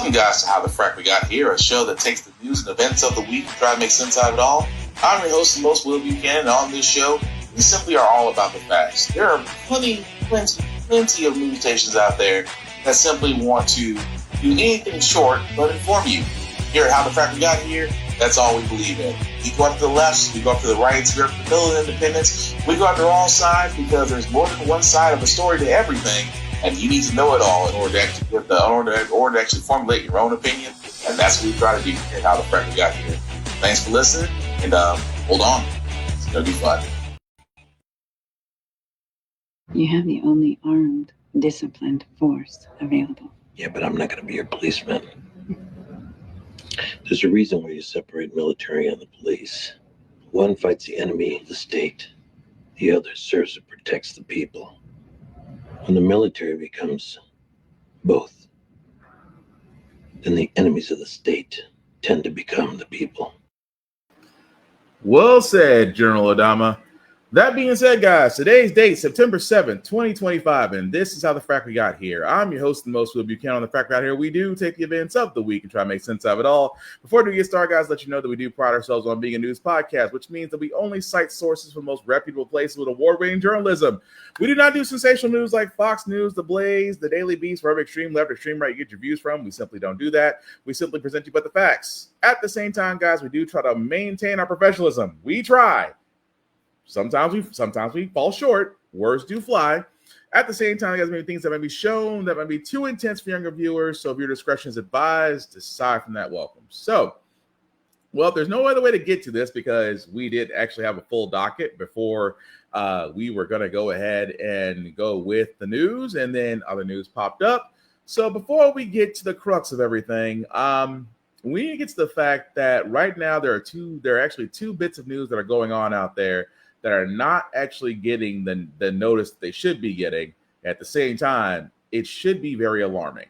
Welcome, guys, to How the Frack We Got Here, a show that takes the news and events of the week and try to make sense out of it all. I'm your host, the most Will Buchanan, and on this show, we simply are all about the facts. There are plenty of news stations out there that simply want to do anything short but inform you. Here at How the Frack We Got Here, that's all we believe in. We go up to the left, we go up to the right, we go up to the middle of independence, we go up to all sides because there's more than one side of a story to everything. And you need to know it all in order to actually formulate your own opinion. And that's what we try to do here at How the Frack We Got Here. Thanks for listening, and hold on. It's going to be fun. You have the only armed, disciplined force available. Yeah, but I'm not going to be your policeman. There's a reason why you separate military and the police. One fights the enemy of the state. The other serves and protects the people. When the military becomes both, then the enemies of the state tend to become the people. Well said, General Adama. That being said, guys, today's date, September 7th, 2025, and this is How the Frack We Got Here. I'm your host, the most Will Buchanan. On the Frack We Got Here, we do take the events of the week and try to make sense of it all. Before we get started, guys, let you know that we do pride ourselves on being a news podcast, which means that we only cite sources from the most reputable places with award-winning journalism. We do not do sensational news like Fox News, The Blaze, The Daily Beast, wherever extreme left or extreme right you get your views from. We simply don't do that. We simply present you but the facts. At the same time, guys, we do try to maintain our professionalism. We try. Sometimes we fall short. Words do fly. At the same time, guys, many things that might be shown that might be too intense for younger viewers. So if your discretion is advised, aside from that, welcome. So, well, there's no other way to get to this because we did actually have a full docket before we were going to go ahead and go with the news, and then other news popped up. So before we get to the crux of everything, we need to get to the fact that right now there are actually two bits of news that are going on out there that are not actually getting the notice that they should be getting. At the same time, it should be very alarming.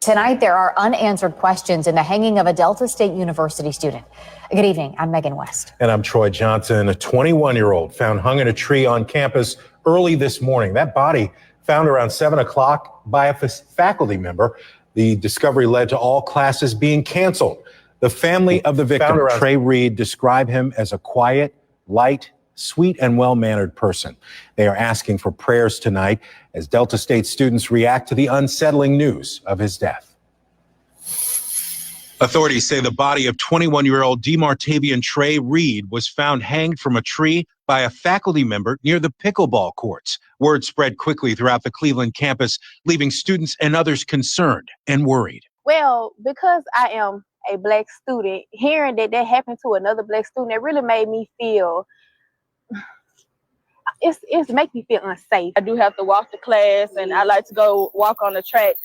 Tonight, there are unanswered questions in the hanging of a Delta State University student. Good evening. I'm Megan West. And I'm Troy Johnson. A 21-year-old found hung in a tree on campus early this morning. That body found around 7 o'clock by a faculty member. The discovery led to all classes being canceled. The family of the victim, Trey Reed, described him as a quiet, light, sweet, and well-mannered person. They are asking for prayers tonight as Delta State students react to the unsettling news of his death. Authorities say the body of 21-year-old DeMartavian Trey Reed was found hanged from a tree by a faculty member near the pickleball courts. Word spread quickly throughout the Cleveland campus, leaving students and others concerned and worried. Well, because I am a Black student, hearing that happened to another Black student, it really made me feel, it's make me feel unsafe. I do have to walk to class, and I like to go walk on the track,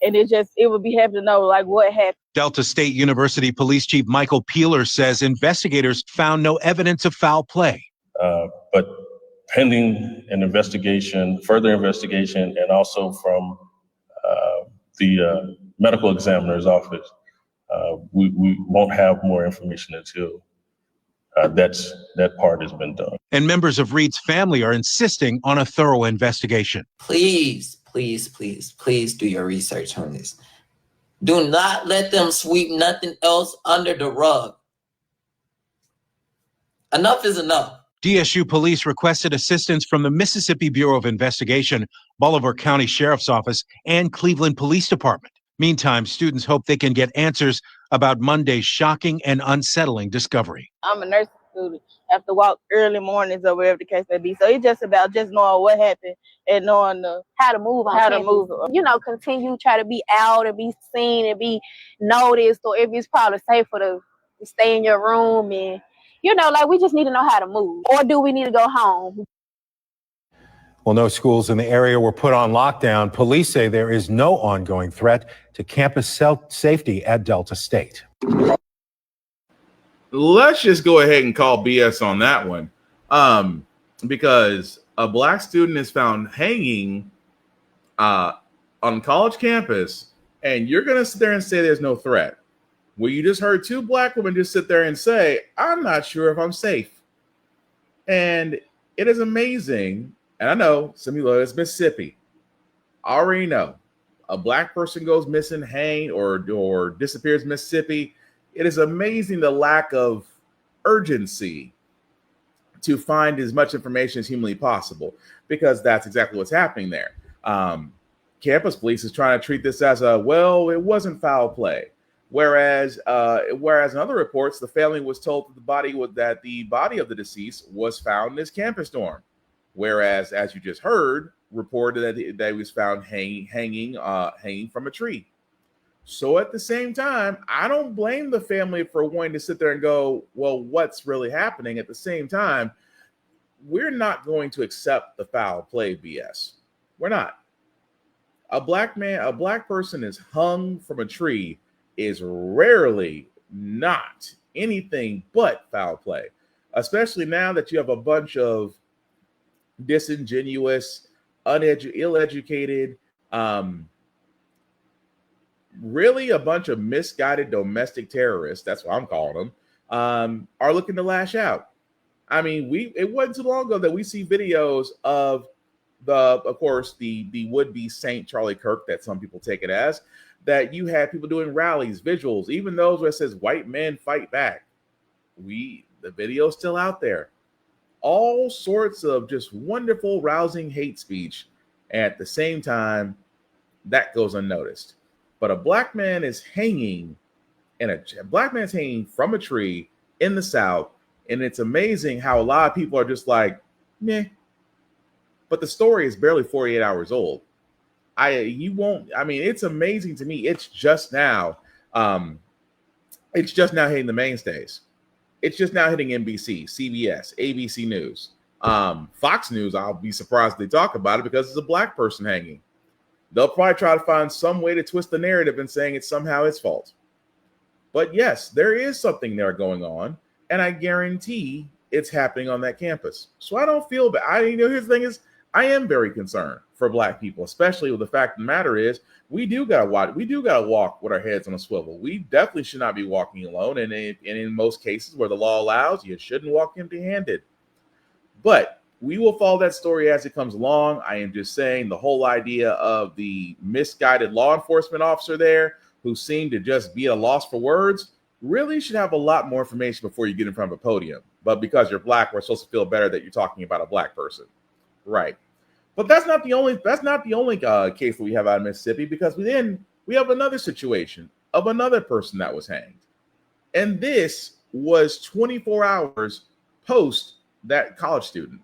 and it would be happy to know like what happened. Delta State University Police Chief Michael Peeler says investigators found no evidence of foul play. But pending an investigation, further investigation, and also from the medical examiner's office, we won't have more information until that part has been done. And members of Reed's family are insisting on a thorough investigation. Please do your research on this. Do not let them sweep nothing else under the rug. Enough is enough. DSU police requested assistance from the Mississippi Bureau of Investigation, Bolivar County Sheriff's Office, and Cleveland Police Department. Meantime, students hope they can get answers about Monday's shocking and unsettling discovery. I'm a nursing student. I have to walk early mornings or wherever the case may be. So it's just about just knowing what happened and knowing how to move on campus. You know, continue try to be out and be seen and be noticed, or if it's probably safer to stay in your room, and we just need to know how to move. Or do we need to go home? Well, no schools in the area were put on lockdown. Police say there is no ongoing threat to campus safety at Delta State. Let's just go ahead and call BS on that one, because a Black student is found hanging on college campus, and you're going to sit there and say there's no threat. Well, you just heard two Black women just sit there and say, I'm not sure if I'm safe. And it is amazing. And I know some of you know it's Mississippi. I already know. a black person goes missing, hanged, or disappears in Mississippi, it is amazing the lack of urgency to find as much information as humanly possible, because that's exactly what's happening there. Campus police is trying to treat this as it wasn't foul play. Whereas in other reports, the family was told that the body of the deceased was found in his campus dorm. Whereas, as you just heard, reported that he was found hanging from a tree. So at the same time, I don't blame the family for wanting to sit there and go, well, what's really happening? At the same time, we're not going to accept the foul play BS. We're not. A black person is hung from a tree is rarely not anything but foul play, especially now that you have a bunch of disingenuous, ill-educated, really a bunch of misguided domestic terrorists, that's what I'm calling them, are looking to lash out. I mean, it wasn't too long ago that we see videos of the would-be Saint Charlie Kirk, that some people take it as, that you had people doing rallies, visuals, even those where it says white men fight back. The video's still out there. All sorts of just wonderful, rousing hate speech. And at the same time, that goes unnoticed. But a black man is hanging from a tree in the South. And it's amazing how a lot of people are just like, meh. But the story is barely 48 hours old. It's amazing to me. It's just now hitting the mainstays. It's just now hitting NBC, CBS, ABC News, Fox News. I'll be surprised if they talk about it because it's a black person hanging. They'll probably try to find some way to twist the narrative and saying it's somehow his fault. But yes, there is something there going on, and I guarantee it's happening on that campus. So I don't feel bad. Here's the thing is, I am very concerned for black people, especially with the fact of the matter is we do gotta walk with our heads on a swivel. We definitely should not be walking alone, and in most cases where the law allows, you shouldn't walk empty-handed. But we will follow that story as it comes along. I am just saying the whole idea of the misguided law enforcement officer there who seemed to just be at a loss for words really should have a lot more information before you get in front of a podium. But because you're black, we're supposed to feel better that you're talking about a black person. Right. But that's not the only case that we have out of Mississippi, because we have another situation of another person that was hanged. And this was 24 hours post that college student.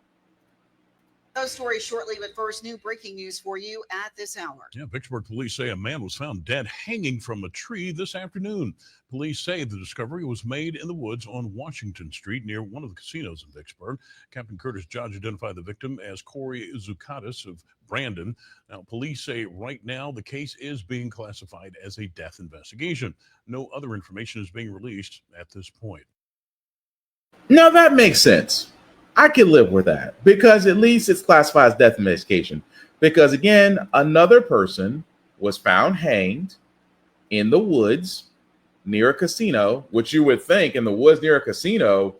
Those stories shortly, but first, new breaking news for you at this hour. Yeah, Vicksburg police say a man was found dead hanging from a tree this afternoon. Police say the discovery was made in the woods on Washington Street near one of the casinos in Vicksburg. Captain Curtis Judge identified the victim as Corey Zucatis of Brandon. Now, police say right now the case is being classified as a death investigation. No other information is being released at this point. Now that makes sense. I can live with that because at least it's classified as death investigation. Because again, another person was found hanged in the woods near a casino, which you would think in the woods near a casino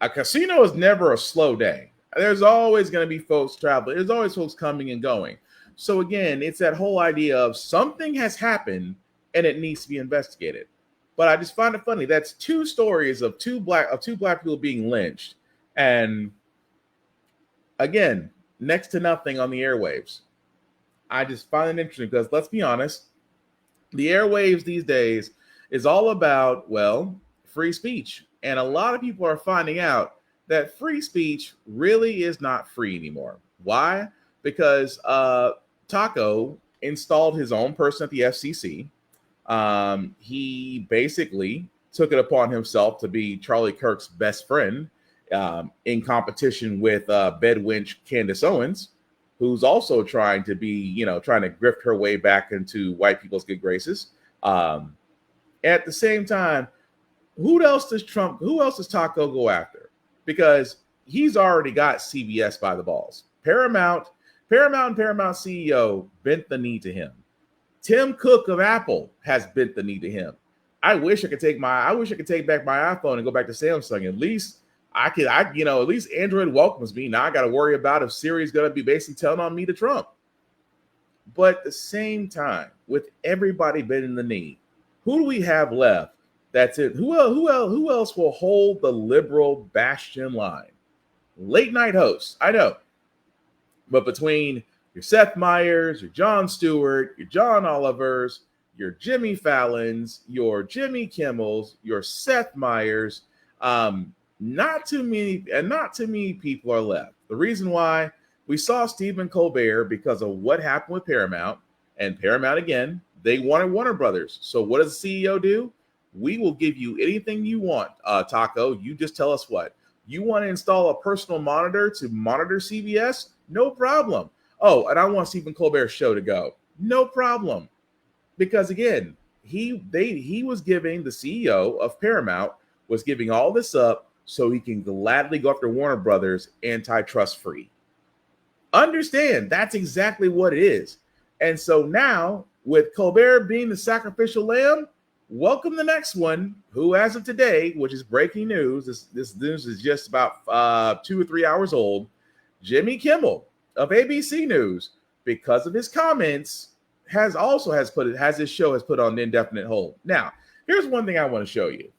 is never a slow day. There's always going to be folks traveling. There's always folks coming and going. So again, it's that whole idea of something has happened and it needs to be investigated. But I just find it funny. That's two stories of two black people being lynched. And again, next to nothing on the airwaves. I just find it interesting because let's be honest, the airwaves these days is all about, free speech. And a lot of people are finding out that free speech really is not free anymore. Why? Because Taco installed his own person at the FCC. He basically took it upon himself to be Charlie Kirk's best friend, in competition with bedwench Candace Owens, who's also trying to grift her way back into white people's good graces. At the same time, who else does Taco go after? Because he's already got CBS by the balls. Paramount CEO bent the knee to him. Tim Cook of Apple has bent the knee to him. I wish I could take back my iPhone and go back to Samsung. At least at least Android welcomes me. Now I got to worry about if Siri is going to be basically telling on me to Trump. But at the same time, with everybody bending the knee, who do we have left? That's it. Who else will hold the liberal bastion line? Late night hosts, I know. But between your Seth Meyers, your Jon Stewart, your John Olivers, your Jimmy Fallons, your Jimmy Kimmels, your Seth Meyers, not too many people are left. The reason why, we saw Stephen Colbert because of what happened with Paramount, and Paramount again, they wanted Warner Brothers. So what does the CEO do? We will give you anything you want, Taco. You just tell us what. You want to install a personal monitor to monitor CBS? No problem. Oh, and I want Stephen Colbert's show to go. No problem. Because again, he was giving, the CEO of Paramount was giving all this up so he can gladly go after Warner Brothers antitrust free. Understand, that's exactly what it is. And so now, with Colbert being the sacrificial lamb, welcome the next one, who as of today, which is breaking news, this news is just about 2 or 3 hours old, Jimmy Kimmel of ABC News, because of his comments, has his show put on the indefinite hold. Now, here's one thing I want to show you,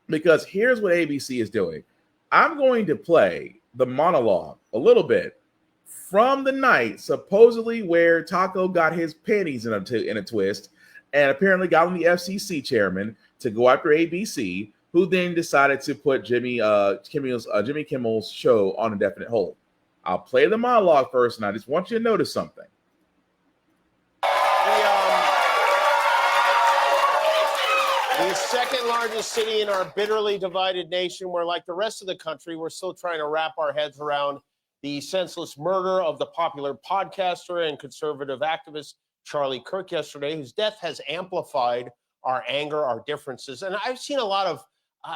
because here's what ABC is doing. I'm going to play the monologue a little bit from the night supposedly where Taco got his panties in a twist and apparently got on the FCC chairman to go after ABC, who then decided to put Jimmy Kimmel's show on indefinite hold. I'll play the monologue first, and I just want you to notice something. The second largest city in our bitterly divided nation, where, like the rest of the country, we're still trying to wrap our heads around the senseless murder of the popular podcaster and conservative activist Charlie Kirk yesterday, whose death has amplified our anger, our differences. And I've seen a lot of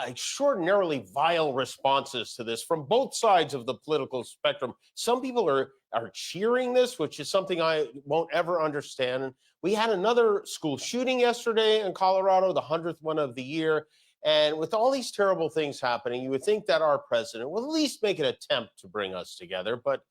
extraordinarily vile responses to this from both sides of the political spectrum. Some people are cheering this, which is something I won't ever understand. And we had another school shooting yesterday in Colorado, the 100th one of the year. And with all these terrible things happening, you would think that our president will at least make an attempt to bring us together, but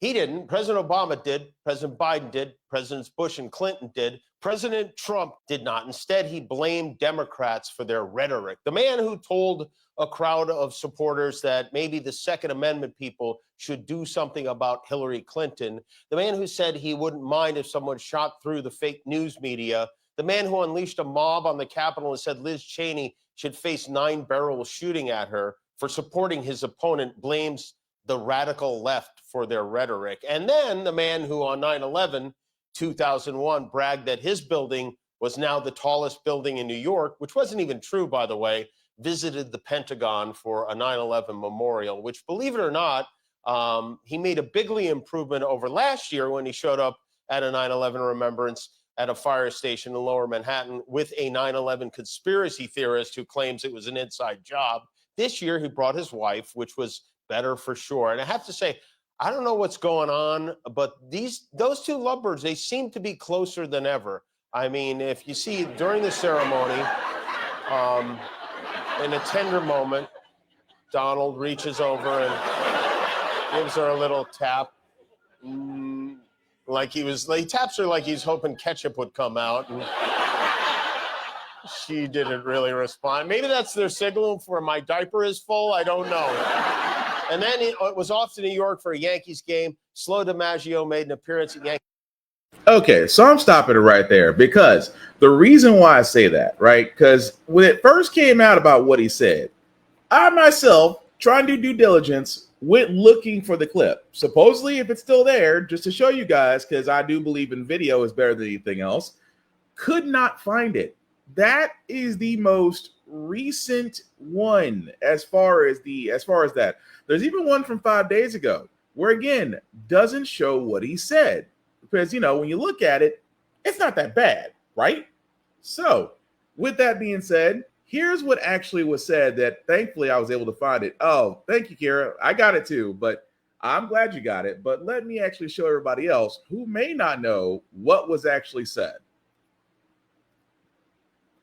he didn't. President Obama did. President Biden did. Presidents Bush and Clinton did. President Trump did not. Instead, he blamed Democrats for their rhetoric. The man who told a crowd of supporters that maybe the Second Amendment people should do something about Hillary Clinton. The man who said he wouldn't mind if someone shot through the fake news media. The man who unleashed a mob on the Capitol and said Liz Cheney should face 9-barrel shooting at her for supporting his opponent blames the radical left for their rhetoric. And then the man who on 9/11, 2001, bragged that his building was now the tallest building in New York, which wasn't even true, by the way, visited the Pentagon for a 9/11 memorial, which, believe it or not, he made a bigly improvement over last year when he showed up at a 9/11 remembrance at a fire station in Lower Manhattan with a 9/11 conspiracy theorist who claims it was an inside job. This year, he brought his wife, which was better for sure. And I have to say, I don't know what's going on, but those two lovebirds, they seem to be closer than ever. I mean, if you see during the ceremony, in a tender moment, Donald reaches over and gives her a little tap. He taps her like he's hoping ketchup would come out. And she didn't really respond. Maybe that's their signal for my diaper is full. I don't know. And then it was off to New York for a Yankees game. Slow DiMaggio made an appearance at Yankees. Okay, so I'm stopping it right there, because the reason why I say that, right, because when it first came out about what he said, I myself, trying to do due diligence, went looking for the clip. Supposedly, if it's still there, just to show you guys, because I do believe in video is better than anything else, could not find it. That is the most recent one as far as that. There's even one from 5 days ago where, again, doesn't show what he said. Because, when you look at it, it's not that bad, right? So, with that being said, here's what actually was said that thankfully I was able to find it. Oh, thank you, Kira. I got it too, but I'm glad you got it. But let me actually show everybody else who may not know what was actually said.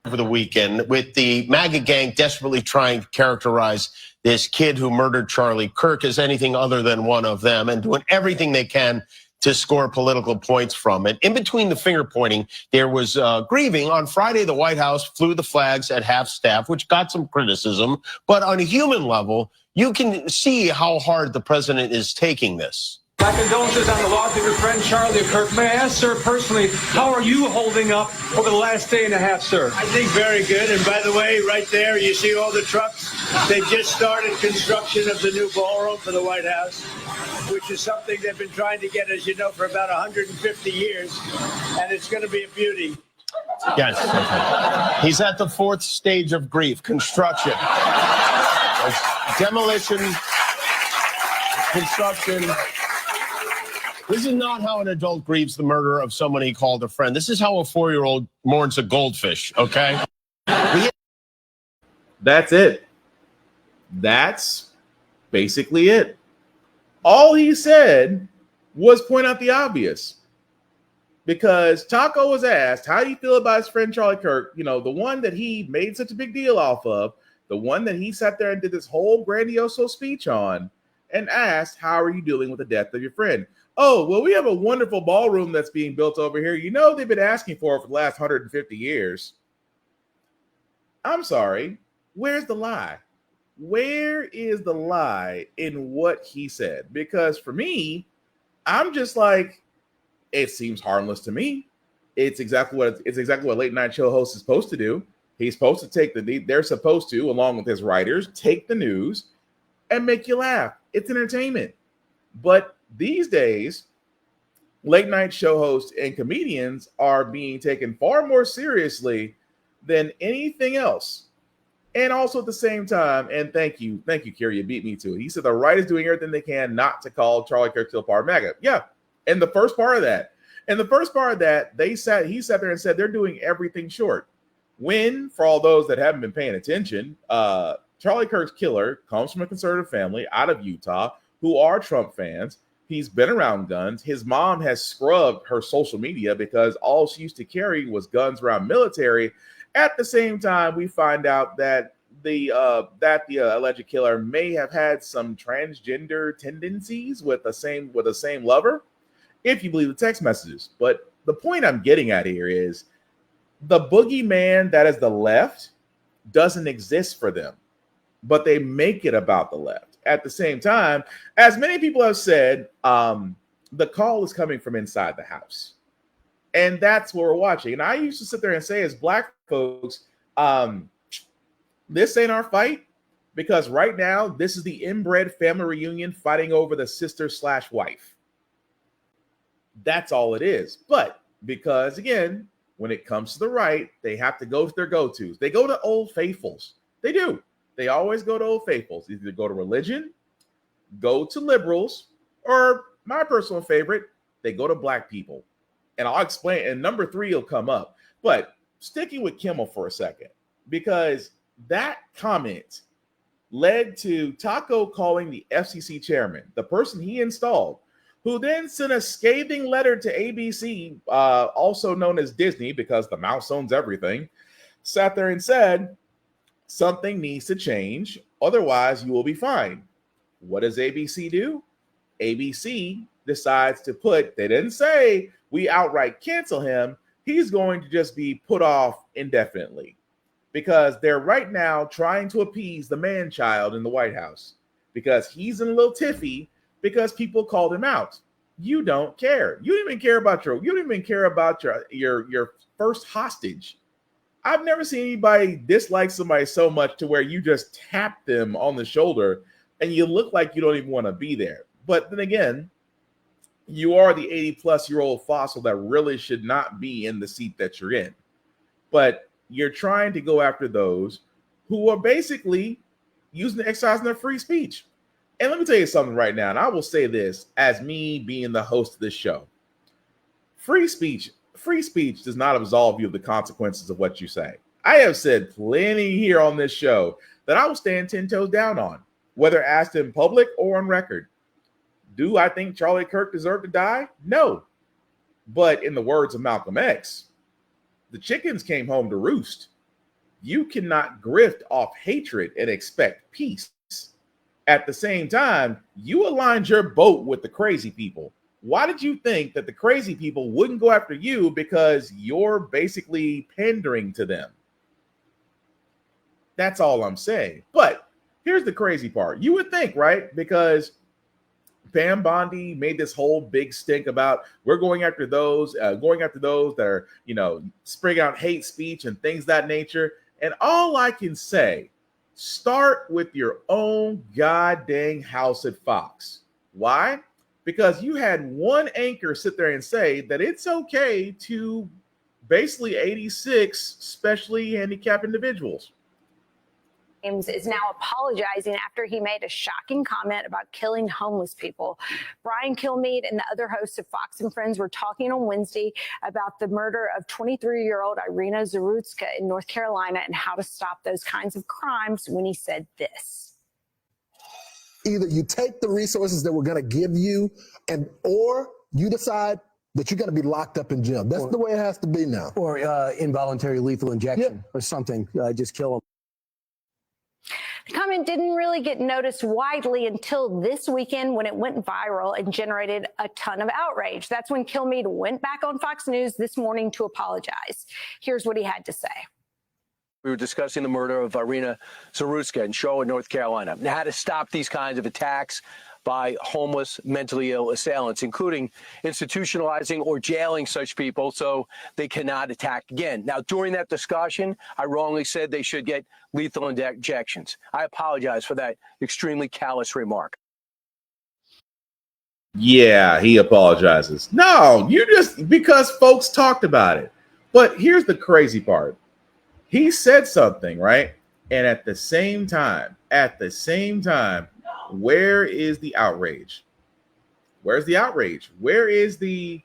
Over the weekend, with the MAGA gang desperately trying to characterize this kid who murdered Charlie Kirk as anything other than one of them, and doing everything they can to score political points from. And in between the finger pointing, there was grieving. On Friday, the White House flew the flags at half staff, which got some criticism. But on a human level, you can see how hard the president is taking this. My condolences on the loss of your friend Charlie Kirk. May I ask, sir, personally, how are you holding up over the last day and a half, sir? I think very good. And by the way, right there, you see all the trucks? They just started construction of the new ballroom for the White House, which is something they've been trying to get, as you know, for about 150 years. And it's going to be a beauty. Yes. He's at the fourth stage of grief, construction. Demolition, construction. This is not how an adult grieves the murder of someone he called a friend. This is how a 4-year-old mourns a goldfish, okay? That's it. That's basically it. All he said was point out the obvious. Because Taco was asked, how do you feel about his friend Charlie Kirk? You know, the one that he made such a big deal off of, the one that he sat there and did this whole grandioso speech on, and asked, how are you dealing with the death of your friend? Oh, well, we have a wonderful ballroom that's being built over here. You know, they've been asking for it for the last 150 years. I'm sorry. Where's the lie? Where is the lie in what he said? Because for me, I'm just like, it seems harmless to me. It's exactly what a late night show host is supposed to do. He's supposed to take they're supposed to, along with his writers, take the news and make you laugh. It's entertainment. But these days, late night show hosts and comedians are being taken far more seriously than anything else. And also at the same time, and thank you, Kerry, you beat me to it. He said the right is doing everything they can not to call Charlie Kirk still part of MAGA. Yeah. And the first part of that, he sat there and said they're doing everything short. When, for all those that haven't been paying attention, Charlie Kirk's killer comes from a conservative family out of Utah who are Trump fans. He's been around guns. His mom has scrubbed her social media because all she used to carry was guns around military. At the same time, we find out that the alleged killer may have had some transgender tendencies with the same lover, if you believe the text messages. But the point I'm getting at here is the boogeyman that is the left doesn't exist for them, but they make it about the left. At the same time, as many people have said, the call is coming from inside the house. And that's what we're watching. And I used to sit there and say, as black folks, this ain't our fight, because right now, this is the inbred family reunion fighting over the sister/wife. That's all it is. But because, again, when it comes to the right, they have to go to their go-tos. They go to old faithfuls. They do. They always go to old faithfuls. Either go to religion, go to liberals, or my personal favorite, they go to black people. And I'll explain, and number 3 will come up. But sticking with Kimmel for a second, because that comment led to Taco calling the FCC chairman, the person he installed, who then sent a scathing letter to ABC, also known as Disney, because the mouse owns everything, sat there and said, something needs to change, otherwise you will be fined. What does ABC do? ABC decides to they didn't say we outright cancel him. He's going to just be put off indefinitely because they're right now trying to appease the man-child in the White House because he's in a little tiffy because people called him out. You don't care. You don't even care about your first hostage. I've never seen anybody dislike somebody so much to where you just tap them on the shoulder and you look like you don't even want to be there. But then again, you are the 80-plus-year-old fossil that really should not be in the seat that you're in. But you're trying to go after those who are basically exercising their free speech. And let me tell you something right now, and I will say this as me being the host of this show. Free speech does not absolve you of the consequences of what you say. I have said plenty here on this show that I will stand 10 toes down on, whether asked in public or on record. Do I think Charlie Kirk deserved to die? No. But in the words of Malcolm X, the chickens came home to roost. You cannot grift off hatred and expect peace. At the same time, you aligned your boat with the crazy people. Why did you think that the crazy people wouldn't go after you because you're basically pandering to them? That's all I'm saying. But here's the crazy part. You would think, right? Because Pam Bondi made this whole big stink about we're going after those that are, spring out hate speech and things of that nature. And all I can say, start with your own goddamn house at Fox. Why? Because you had one anchor sit there and say that it's okay to basically 86 specially handicapped individuals. Is now apologizing after he made a shocking comment about killing homeless people. Brian Kilmeade and the other hosts of Fox and Friends were talking on Wednesday about the murder of 23-year-old Irina Zarutska in North Carolina and how to stop those kinds of crimes when he said this. Either you take the resources that we're going to give you or you decide that you're going to be locked up in jail. That's the way it has to be now. Or involuntary lethal injection or something. Just kill them. The comment didn't really get noticed widely until this weekend when it went viral and generated a ton of outrage. That's when Kilmeade went back on Fox News this morning to apologize. Here's what he had to say. We were discussing the murder of Irina Zarutska in Charlotte, North Carolina, and how to stop these kinds of attacks by homeless, mentally ill assailants, including institutionalizing or jailing such people so they cannot attack again. Now, during that discussion, I wrongly said they should get lethal injections. I apologize for that extremely callous remark. Yeah, he apologizes. No, you just because folks talked about it. But here's the crazy part. He said something, right? And at the same time, where is the outrage? Where's the outrage? Where is the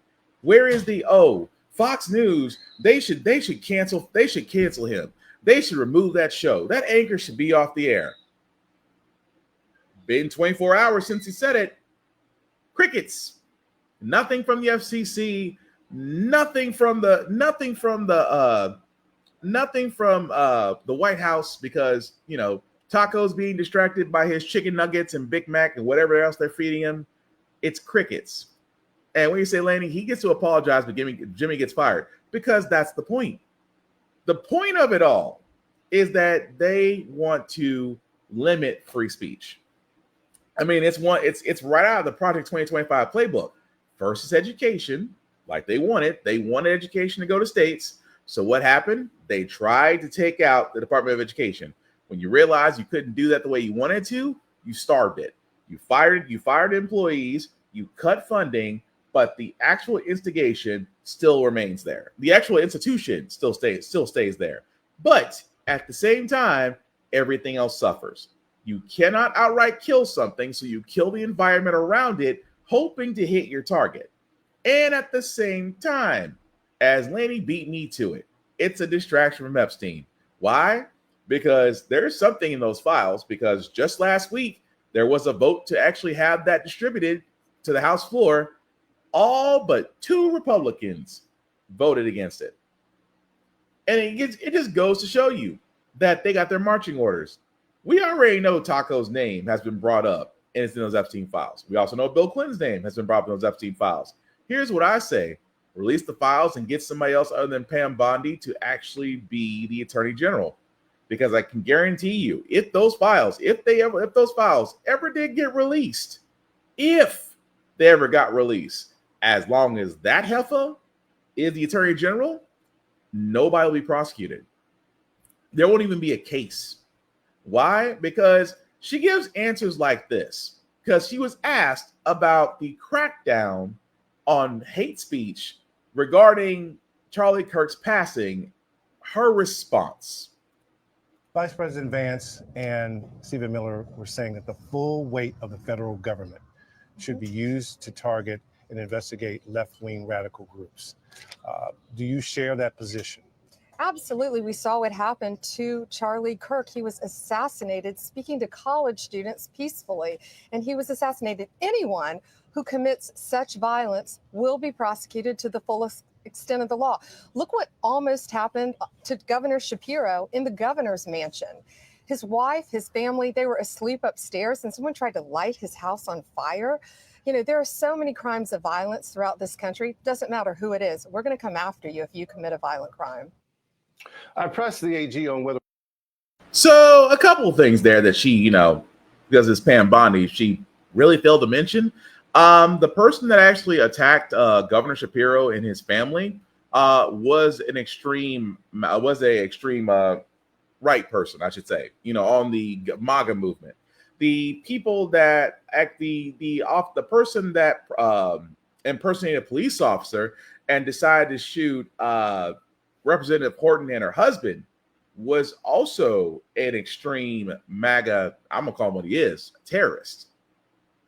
Fox News, they should cancel him. They should remove that show. That anchor should be off the air. Been 24 hours since he said it. Crickets. Nothing from the FCC, nothing from the White House because, Taco's being distracted by his chicken nuggets and Big Mac and whatever else they're feeding him. It's crickets. And when you say Laney, he gets to apologize, but Jimmy gets fired because that's the point. The point of it all is that they want to limit free speech. I mean, it's right out of the Project 2025 playbook. First is education, like they wanted. They wanted education to go to states. So what happened? They tried to take out the Department of Education. When you realized you couldn't do that the way you wanted to, you starved it. You fired employees, you cut funding, but the actual instigation still remains there. The actual institution still stays there. But at the same time, everything else suffers. You cannot outright kill something, so you kill the environment around it, hoping to hit your target. And at the same time, as Laney beat me to it, it's a distraction from Epstein. Why? Because there's something in those files, because just last week, there was a vote to actually have that distributed to the House floor. All but 2 Republicans voted against it. And it just goes to show you that they got their marching orders. We already know Taco's name has been brought up and it's in those Epstein files. We also know Bill Clinton's name has been brought up in those Epstein files. Here's what I say. Release the files and get somebody else other than Pam Bondi to actually be the Attorney General. Because I can guarantee you, if those files ever did get released, if they ever got released, as long as that heifer is the Attorney General, nobody will be prosecuted. There won't even be a case. Why? Because she gives answers like this. Because she was asked about the crackdown on hate speech regarding Charlie Kirk's passing. Her response. Vice President Vance and Stephen Miller were saying that the full weight of the federal government should be used to target and investigate left-wing radical groups. Do you share that position? Absolutely. We saw what happened to Charlie Kirk. He was assassinated speaking to college students peacefully, and he was assassinated. Anyone who commits such violence will be prosecuted to the fullest extent of the law. Look what almost happened to Governor Shapiro in the governor's mansion. His wife, his family, they were asleep upstairs and someone tried to light his house on fire. You know, there are so many crimes of violence throughout this country. Doesn't matter who it is. We're going to come after you if you commit a violent crime. I pressed the AG on whether. So a couple of things there that she, because it's Pam Bondi, she really failed to mention. The person that actually attacked Governor Shapiro and his family was an extreme right person, I should say, on the MAGA movement. The people that act the person that impersonated a police officer and decided to shoot Representative Horton and her husband was also an extreme MAGA, I'm gonna call him what he is, a terrorist.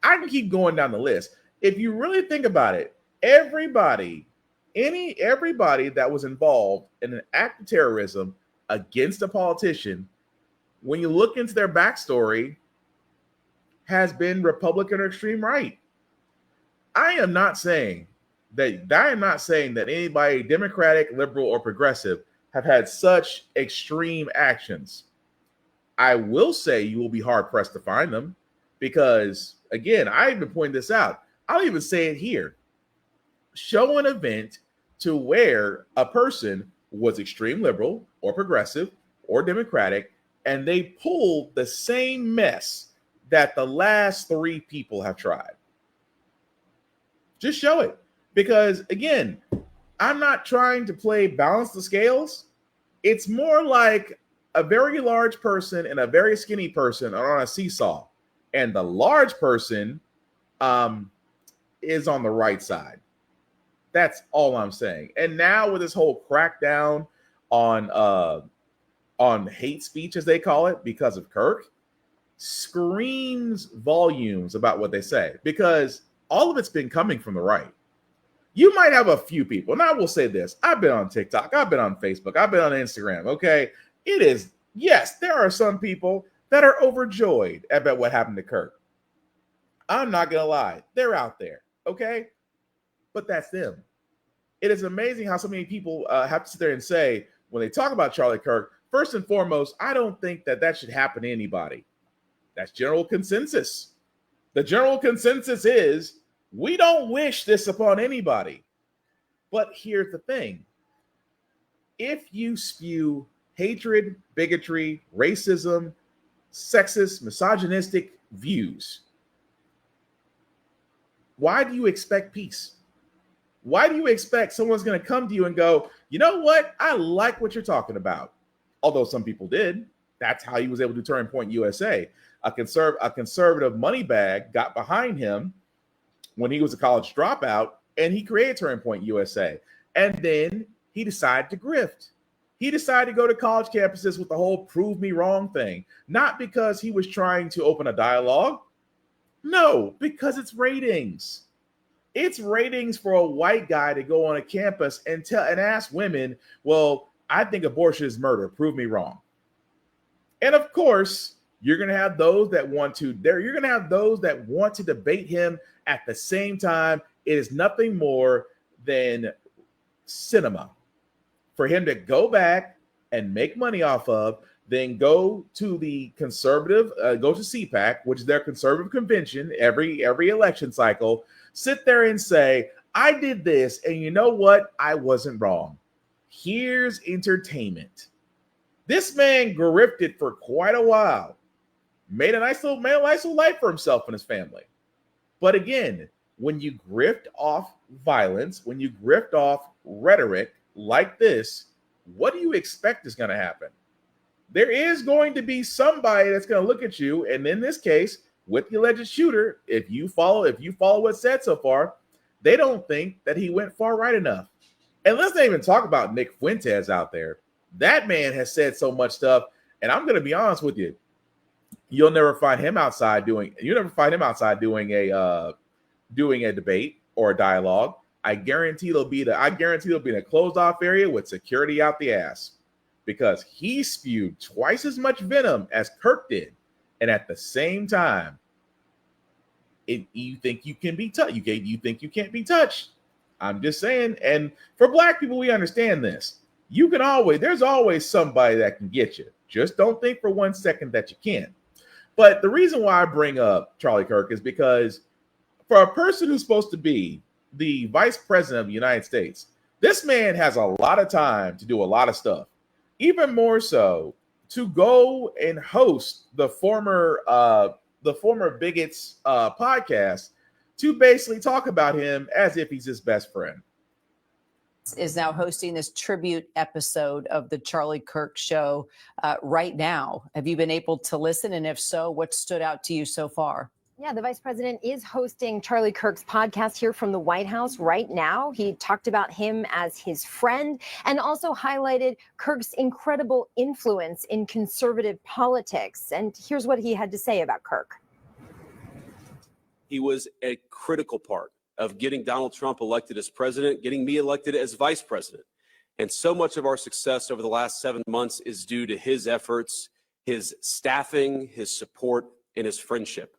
I can keep going down the list. If you really think about it, everybody that was involved in an act of terrorism against a politician, when you look into their backstory, has been Republican or extreme right. I am not saying that anybody, Democratic, liberal, or progressive, have had such extreme actions. I will say you will be hard pressed to find them because, again, I even point this out. I'll even say it here. Show an event to where a person was extreme liberal or progressive or Democratic, and they pulled the same mess that the last three people have tried. Just show it. Because, again, I'm not trying to play balance the scales. It's more like a very large person and a very skinny person are on a seesaw, and the large person is on the right side. That's all I'm saying. And now with this whole crackdown on hate speech, as they call it, because of Kirk, screams volumes about what they say, because all of it's been coming from the right. You might have a few people, and I will say this. I've been on TikTok. I've been on Facebook. I've been on Instagram. Okay. Yes, there are some people that are overjoyed about what happened to Kirk. I'm not going to lie. They're out there. Okay. But that's them. It is amazing how so many people have to sit there and say, when they talk about Charlie Kirk, first and foremost, I don't think that should happen to anybody. That's general consensus. The general consensus is, we don't wish this upon anybody. But here's the thing. If you spew hatred, bigotry, racism, sexist, misogynistic views, why do you expect peace? Why do you expect someone's going to come to you and go, you know what? I like what you're talking about. Although some people did. That's how he was able to turn Point USA. A conservative money bag got behind him when he was a college dropout, and he created Turning Point USA. And then he decided to grift. He decided to go to college campuses with the whole prove me wrong thing. Not because he was trying to open a dialogue. No, because it's ratings. It's ratings for a white guy to go on a campus and ask women, well, I think abortion is murder. Prove me wrong. And of course, you're going to have those that want to debate him at the same time. It is nothing more than cinema for him to go back and make money off of, then go to the conservative, go to CPAC, which is their conservative convention every election cycle, sit there and say, I did this, and you know what? I wasn't wrong. Here's entertainment. This man grifted for quite a while. Made a nice little life for himself and his family. But again, when you grift off violence, when you grift off rhetoric like this, what do you expect is going to happen? There is going to be somebody that's going to look at you, and in this case, with the alleged shooter, if you follow what's said so far, they don't think that he went far right enough. And let's not even talk about Nick Fuentes out there. That man has said so much stuff, and I'm going to be honest with you. You'll never find him outside doing a debate or a dialogue. I guarantee there'll be in a closed off area with security out the ass, because he spewed twice as much venom as Kirk did, and at the same time, you think you can be touched. You think you can't be touched. I'm just saying. And for black people, we understand this. There's always somebody that can get you. Just don't think for 1 second that you can't. But the reason why I bring up Charlie Kirk is because for a person who's supposed to be the vice president of the United States, this man has a lot of time to do a lot of stuff. Even more so to go and host the former bigots podcast to basically talk about him as if he's his best friend. Is now hosting this tribute episode of the Charlie Kirk Show right now. Have you been able to listen? And if so, what stood out to you so far? Yeah, the vice president is hosting Charlie Kirk's podcast here from the White House right now. He talked about him as his friend and also highlighted Kirk's incredible influence in conservative politics. And here's what he had to say about Kirk. He was a critical part of getting Donald Trump elected as president, getting me elected as vice president. And so much of our success over the last 7 months is due to his efforts, his staffing, his support, and his friendship.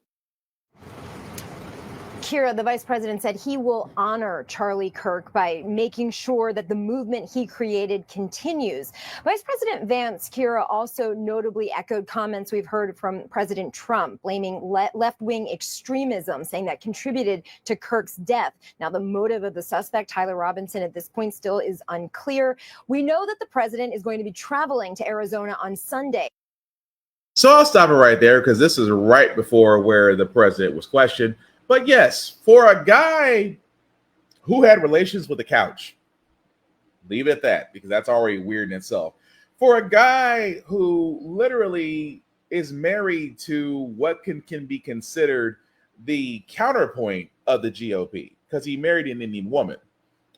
Kira, the vice president said he will honor Charlie Kirk by making sure that the movement he created continues. Vice President Vance, Kira, also notably echoed comments we've heard from President Trump, blaming left-wing extremism, saying that contributed to Kirk's death. Now, the motive of the suspect, Tyler Robinson, at this point still is unclear. We know that the president is going to be traveling to Arizona on Sunday. So I'll stop it right there because this is right before where the president was questioned. But yes, for a guy who had relations with the couch, leave it at that because that's already weird in itself. For a guy who literally is married to what can be considered the counterpoint of the GOP because he married an Indian woman,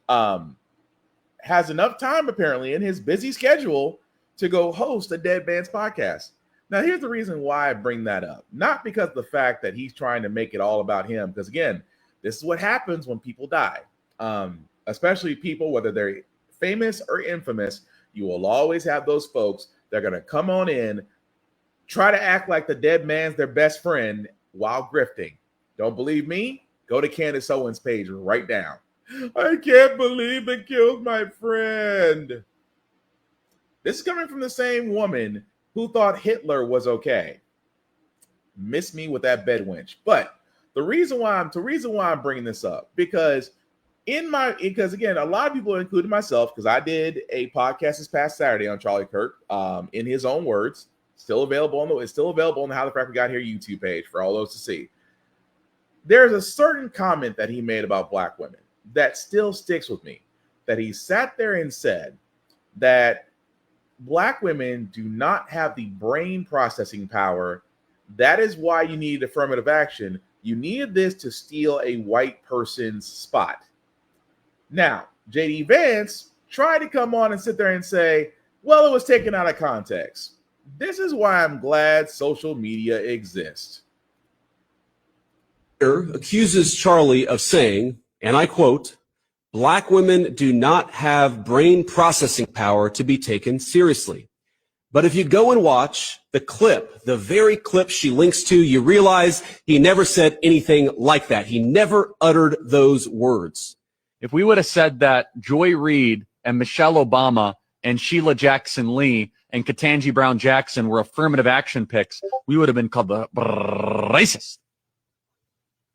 has enough time apparently in his busy schedule to go host a Dead Man's podcast. Now, here's the reason why I bring that up. Not because of the fact that he's trying to make it all about him, because, again, this is what happens when people die, especially people, whether they're famous or infamous. You will always have those folks that are going to come on in, try to act like the dead man's their best friend while grifting. Don't believe me? Go to Candace Owens' page right now. I can't believe they killed my friend. This is coming from the same woman who thought Hitler was okay. Miss me with that bed wench. But the reason why I'm bringing this up, because again, a lot of people, including myself, because I did a podcast this past Saturday on Charlie Kirk, in his own words, it's still available on the How the Frack We Got Here YouTube page for all those to see. There's a certain comment that he made about black women that still sticks with me, that he sat there and said that Black women do not have the brain processing power. That is why you need affirmative action. You needed this to steal a white person's spot. Now, J.D. Vance tried to come on and sit there and say, well, it was taken out of context. This is why I'm glad social media exists. Accuses Charlie of saying, and I quote, "Black women do not have brain processing power to be taken seriously." But if you go and watch the clip, the very clip she links to, you realize he never said anything like that. He never uttered those words. If we would have said that Joy Reid and Michelle Obama and Sheila Jackson Lee and Ketanji Brown Jackson were affirmative action picks, we would have been called the racist.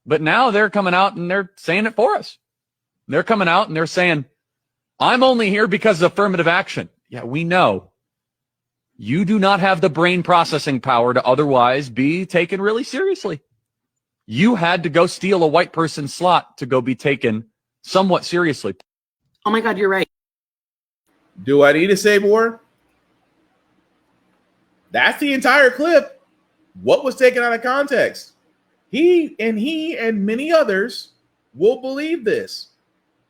But now they're coming out and they're saying it for us. They're coming out and they're saying, I'm only here because of affirmative action. Yeah, we know. You do not have the brain processing power to otherwise be taken really seriously. You had to go steal a white person's slot to go be taken somewhat seriously. Oh my God, you're right. Do I need to say more? That's the entire clip. What was taken out of context? He and many others will believe this.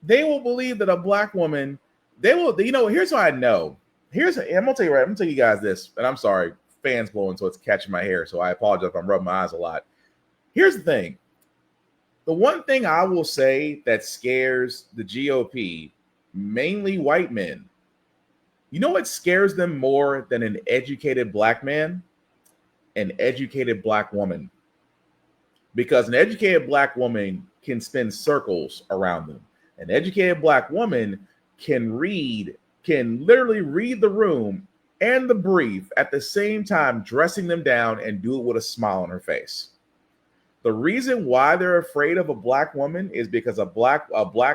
They will believe that a black woman, here's what I know. I'm gonna tell you guys this, and I'm sorry, fans blowing, so it's catching my hair, so I apologize if I'm rubbing my eyes a lot. Here's the thing. The one thing I will say that scares the GOP, mainly white men, you know what scares them more than an educated black man? An educated black woman. Because an educated black woman can spin circles around them. An educated black woman can literally read the room and the brief at the same time, dressing them down and do it with a smile on her face. The reason why they're afraid of a black woman is because a black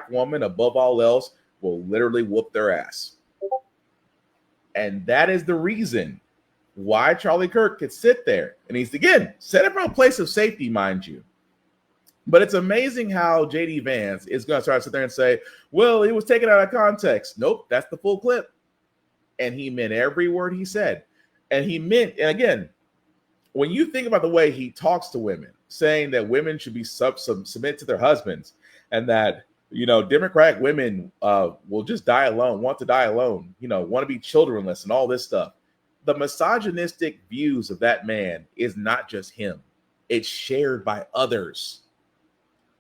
woman, above all else, will literally whoop their ass. And that is the reason why Charlie Kirk could sit there. And he's, again, set it from a place of safety, mind you. But it's amazing how J.D. Vance is going to start to sit there and say, well, it was taken out of context. Nope, that's the full clip. And he meant every word he said. And he meant, and again, when you think about the way he talks to women, saying that women should be submit to their husbands, and that, you know, Democratic women will just die alone, want to die alone, you know, want to be childrenless and all this stuff. The misogynistic views of that man is not just him. It's shared by others.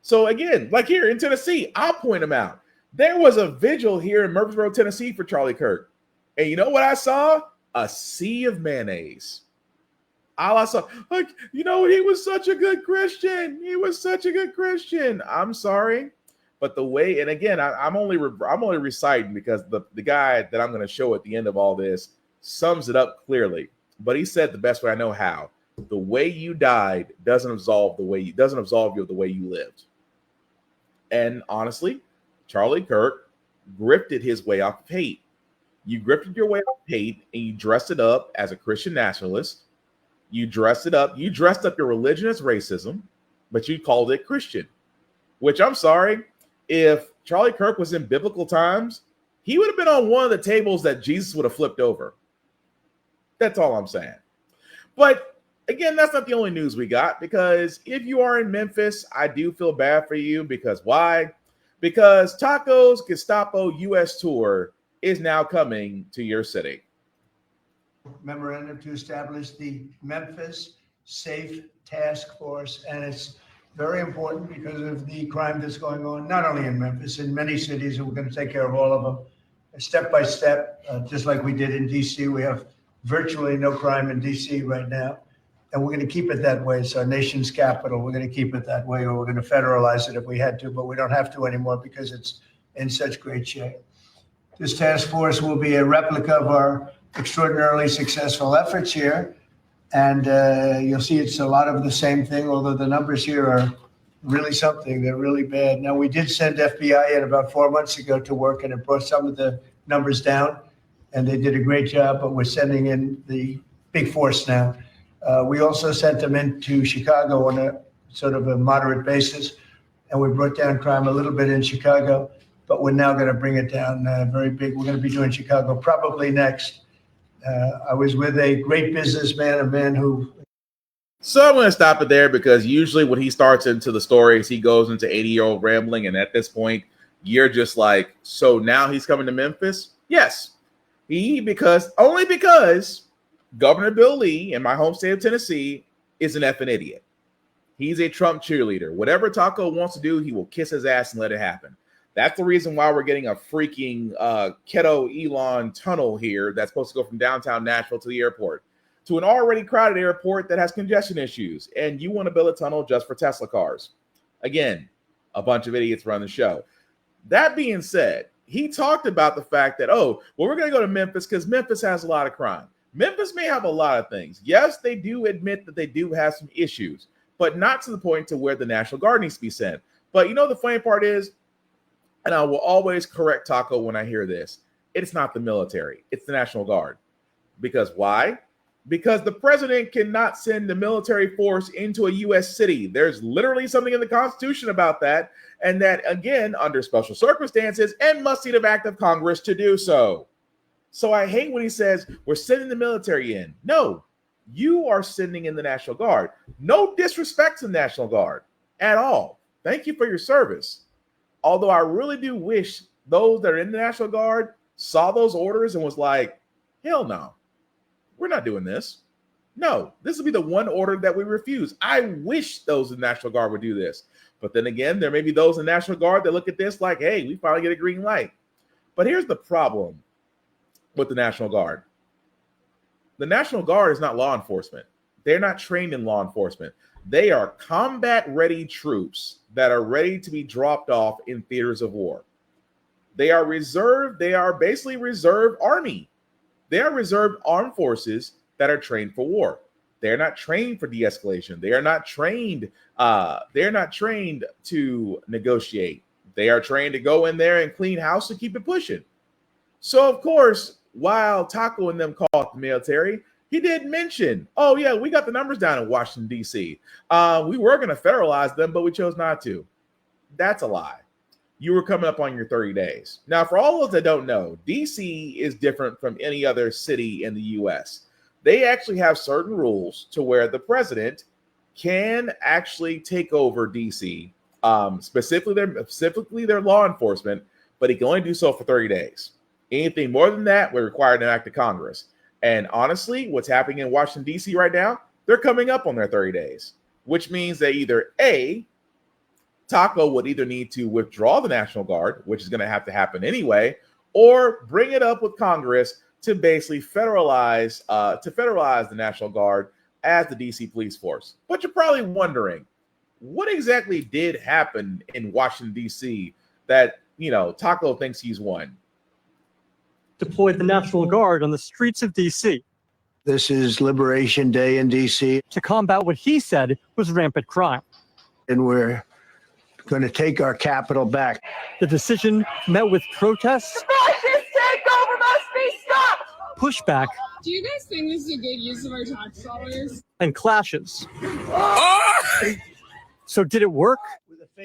So again, like here in Tennessee, I'll point them out. There was a vigil here in Murfreesboro, Tennessee for Charlie Kirk. And you know what I saw? A sea of mayonnaise. All I saw, like, you know, he was such a good Christian. He was such a good Christian. I'm sorry. But the way, and again, I'm only reciting because the guy that I'm going to show at the end of all this sums it up clearly. But he said the best way I know how. The way you died doesn't absolve you of the way you lived. And honestly, Charlie Kirk grifted his way off of hate. You grifted your way off of hate, and you dressed it up as a Christian nationalist. You dressed up your religion as racism, but you called it Christian. Which, I'm sorry, if Charlie Kirk was in biblical times, he would have been on one of the tables that Jesus would have flipped over. That's all I'm saying. But again, that's not the only news we got, because if you are in Memphis, I do feel bad for you. Because why? Because Taco's Gestapo U.S. tour is now coming to your city. Memorandum to establish the Memphis Safe Task Force, and it's very important because of the crime that's going on, not only in Memphis, in many cities, and we're going to take care of all of them step by step, just like we did in D.C. We have virtually no crime in D.C. right now, and we're going to keep it that way. It's our nation's capital. We're going to keep it that way, or we're going to federalize it if we had to, but we don't have to anymore because it's in such great shape. This task force will be a replica of our extraordinarily successful efforts here. And you'll see it's a lot of the same thing, although the numbers here are really something. They're really bad. Now, we did send FBI in about 4 months ago to work, and it brought some of the numbers down, and they did a great job, but we're sending in the big force now. We also sent them into Chicago on a sort of a moderate basis, and we brought down crime a little bit in Chicago, but we're now going to bring it down very big. We're going to be doing Chicago probably next. I was with a great businessman, a man who. So I'm going to stop it there, because usually when he starts into the stories, he goes into 80-year-old rambling. And at this point, you're just like, so now he's coming to Memphis? Yes. Only because Governor Bill Lee in my home state of Tennessee is an effing idiot. He's a Trump cheerleader. Whatever Taco wants to do, he will kiss his ass and let it happen. That's the reason why we're getting a freaking Keto Elon tunnel here that's supposed to go from downtown Nashville to the airport, to an already crowded airport that has congestion issues. And you want to build a tunnel just for Tesla cars. Again, a bunch of idiots run the show. That being said, he talked about the fact that, we're going to go to Memphis because Memphis has a lot of crime. Memphis may have a lot of things. Yes, they do admit that they do have some issues, but not to the point to where the National Guard needs to be sent. But you know, the funny part is, and I will always correct Taco when I hear this, it's not the military, it's the National Guard. Because why? Because the president cannot send the military force into a U.S. city. There's literally something in the Constitution about that, and that, again, under special circumstances, and must need an act of Congress to do so. So I hate when he says, we're sending the military in. No, you are sending in the National Guard. No disrespect to the National Guard at all. Thank you for your service. Although I really do wish those that are in the National Guard saw those orders and was like, hell no, we're not doing this. No, this will be the one order that we refuse. I wish those in the National Guard would do this. But then again, there may be those in the National Guard that look at this like, hey, we finally get a green light. But here's the problem with the National Guard. The National Guard is not law enforcement. They're not trained in law enforcement. They are combat-ready troops that are ready to be dropped off in theaters of war. They are reserved. They are basically reserve army. They are reserved armed forces that are trained for war. They're not trained for de-escalation. They are not trained. They're not trained to negotiate. They are trained to go in there and clean house and keep it pushing. So, of course, while Taco and them called the military, he did mention, oh, yeah, we got the numbers down in Washington, D.C. We were going to federalize them, but we chose not to. That's a lie. You were coming up on your 30 days. Now, for all those that don't know, D.C. is different from any other city in the U.S. They actually have certain rules to where the president can actually take over D.C., specifically their law enforcement, but he can only do so for 30 days. Anything more than that would require an act of Congress. And honestly, what's happening in Washington, D.C. right now, they're coming up on their 30 days, which means that either A, Taco would either need to withdraw the National Guard, which is going to have to happen anyway, or bring it up with Congress to basically federalize the National Guard as the D.C. police force. But you're probably wondering, what exactly did happen in Washington, D.C. that, Taco thinks he's won? Deployed the National Guard on the streets of D.C. This is Liberation Day in D.C. to combat what he said was rampant crime. And we're going to take our capital back. The decision met with protests, This takeover must be stopped! pushback, Do you guys think this is a good use of our tax dollars? and clashes. So did it work?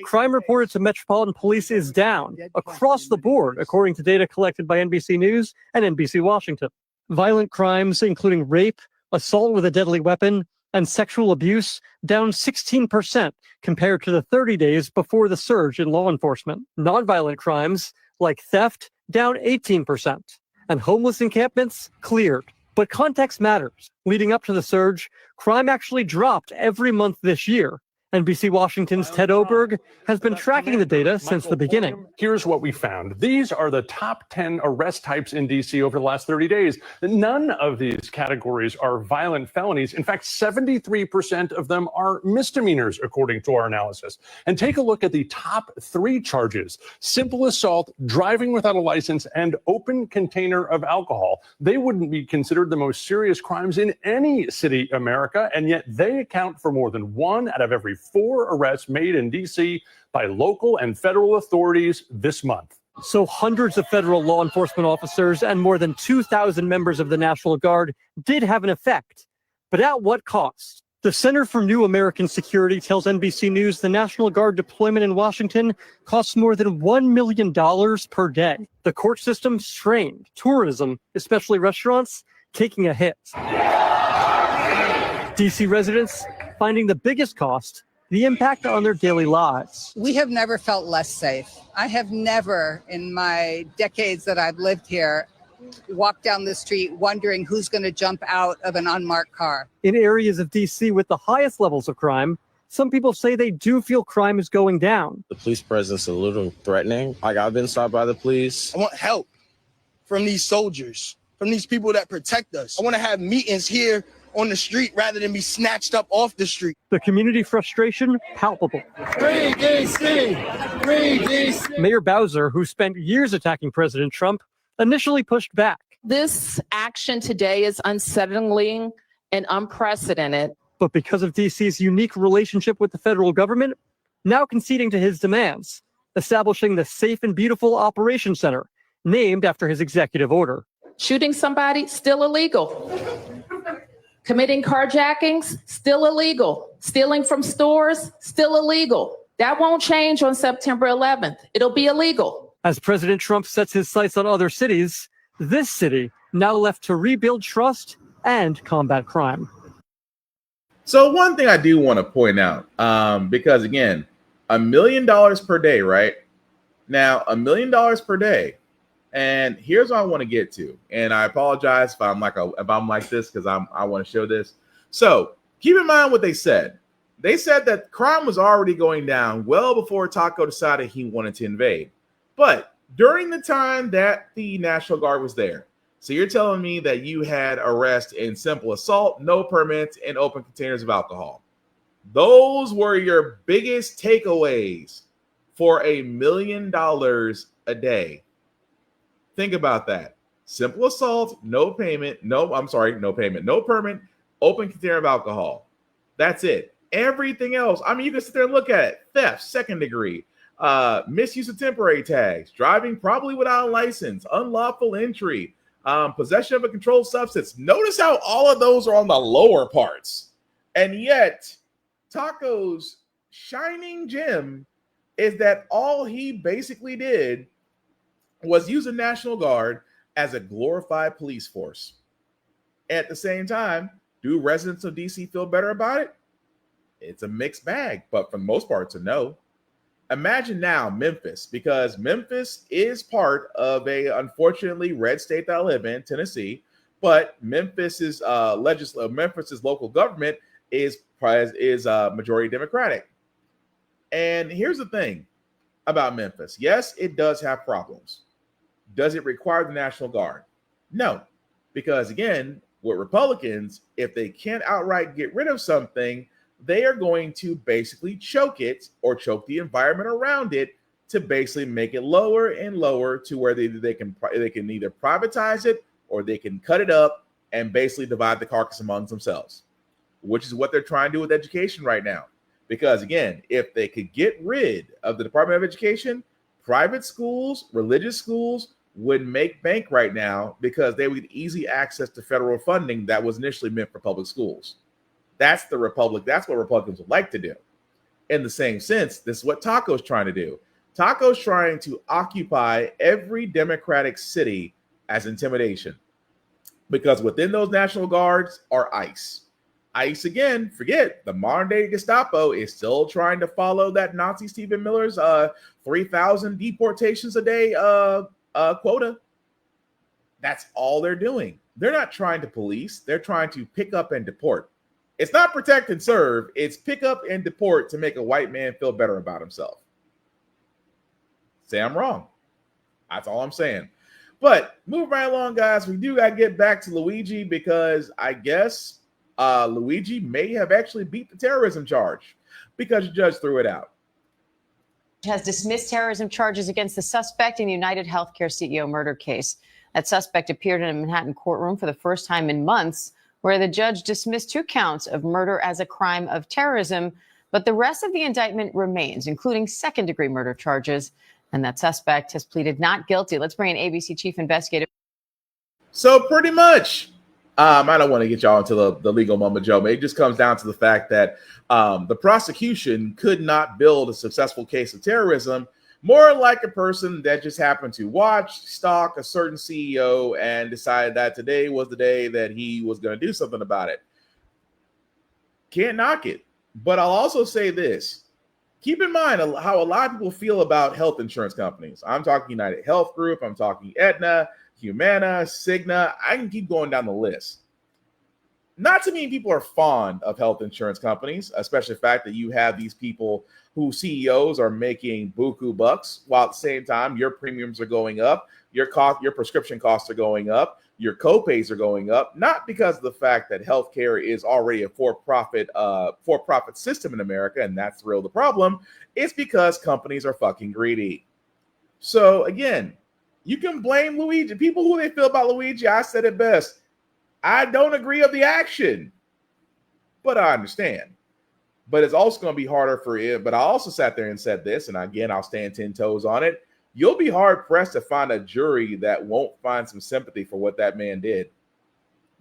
Crime reported to Metropolitan Police is down across the board, according to data collected by NBC News and NBC Washington. Violent crimes, including rape, assault with a deadly weapon, and sexual abuse, down 16% compared to the 30 days before the surge in law enforcement. Nonviolent crimes, like theft, down 18%. And homeless encampments, cleared. But context matters. Leading up to the surge, crime actually dropped every month this year. NBC Washington's Ted Oberg has been tracking the data since the beginning. Here's what we found. These are the top 10 arrest types in D.C. over the last 30 days. None of these categories are violent felonies. In fact, 73% of them are misdemeanors, according to our analysis. And take a look at the top 3 charges: simple assault, driving without a license, and open container of alcohol. They wouldn't be considered the most serious crimes in any city in America, and yet they account for more than 1 out of every 4 arrests made in D.C. by local and federal authorities this month. So hundreds of federal law enforcement officers and more than 2,000 members of the National Guard did have an effect. But at what cost? The Center for New American Security tells NBC News the National Guard deployment in Washington costs more than $1 million per day. The court system strained. Tourism, especially restaurants, taking a hit. D.C. residents finding the biggest cost, the impact on their daily lives. We have never felt less safe. I have never, in my decades that I've lived here, walked down the street wondering who's going to jump out of an unmarked car. In areas of D.C. with the highest levels of crime, some people say they do feel crime is going down. The police presence is a little threatening. Like, I've been stopped by the police. I want help from these soldiers, from these people that protect us. I want to have meetings here on the street rather than be snatched up off the street. The community frustration palpable. Free DC! Free DC! Mayor Bowser, who spent years attacking President Trump, initially pushed back. This action today is unsettling and unprecedented. But because of DC's unique relationship with the federal government, now conceding to his demands, establishing the Safe and Beautiful Operations Center, named after his executive order. Shooting somebody, still illegal. Committing carjackings, still illegal. Stealing from stores, still illegal. That won't change on September 11th. It'll be illegal. As President Trump sets his sights on other cities, this city now left to rebuild trust and combat crime. So one thing I do want to point out, because again, $1 million per day, right? Now, $1 million per day. And here's what I want to get to. And I apologize if I'm like this, because I want to show this. So keep in mind what they said. They said that crime was already going down well before Taco decided he wanted to invade. But during the time that the National Guard was there. So you're telling me that you had arrests in simple assault, no permits, and open containers of alcohol. Those were your biggest takeaways for $1 million a day. Think about that. Simple assault, no permit, open container of alcohol. That's it. Everything else, I mean, you can sit there and look at it. Theft, second degree, misuse of temporary tags, driving probably without a license, unlawful entry, possession of a controlled substance. Notice how all of those are on the lower parts. And yet, Taco's shining gem is that all he basically did was use a National Guard as a glorified police force. At the same time, do residents of DC feel better about it? It's a mixed bag, but for the most part, it's a no. Imagine now Memphis, because Memphis is part of a, unfortunately, red state that I live in, Tennessee, but Memphis's local government is majority Democratic. And here's the thing about Memphis. Yes, it does have problems. Does it require the National Guard? No, because again, with Republicans, if they can't outright get rid of something, they are going to basically choke it or choke the environment around it to basically make it lower and lower to where they can either privatize it or they can cut it up and basically divide the carcass amongst themselves, which is what they're trying to do with education right now. Because again, if they could get rid of the Department of Education, private schools, religious schools would make bank right now because they would get easy access to federal funding that was initially meant for public schools. That's the Republic. That's what Republicans would like to do. In the same sense, this is what Taco's trying to do. Taco's trying to occupy every Democratic city as intimidation, because within those National Guards are ICE. ICE, again, forget, the modern day Gestapo is still trying to follow that Nazi Stephen Miller's 3,000 deportations a day quota. That's all they're doing. They're not trying to police. They're trying to pick up and deport. It's not protect and serve. It's pick up and deport to make a white man feel better about himself. Say I'm wrong. That's all I'm saying. But move right along, guys. We do got to get back to Luigi, because I guess Luigi may have actually beat the terrorism charge because the judge threw it out. Has dismissed terrorism charges against the suspect in the United Healthcare CEO murder case. That suspect appeared in a Manhattan courtroom for the first time in months, where the judge dismissed 2 counts of murder as a crime of terrorism, but the rest of the indictment remains, including second-degree murder charges, and that suspect has pleaded not guilty. Let's bring in ABC chief investigator. So pretty much, I don't want to get y'all into the legal mumbo jumbo. It just comes down to the fact that the prosecution could not build a successful case of terrorism, more like a person that just happened to watch, stalk a certain CEO and decided that today was the day that he was going to do something about it. Can't knock it. But I'll also say this. Keep in mind how a lot of people feel about health insurance companies. I'm talking United Health Group. I'm talking Aetna, Humana, Cigna. I can keep going down the list. Not too many people are fond of health insurance companies, especially the fact that you have these people who CEOs are making buku bucks, while at the same time your premiums are going up, your prescription costs are going up, your copays are going up, not because of the fact that healthcare is already a for-profit system in America, and that's really the problem. It's because companies are fucking greedy. So again, you can blame Luigi. People who they feel about Luigi, I said it best. I don't agree of the action, but I understand. But it's also going to be harder for it. But I also sat there and said this, and again, I'll stand 10 toes on it. You'll be hard pressed to find a jury that won't find some sympathy for what that man did.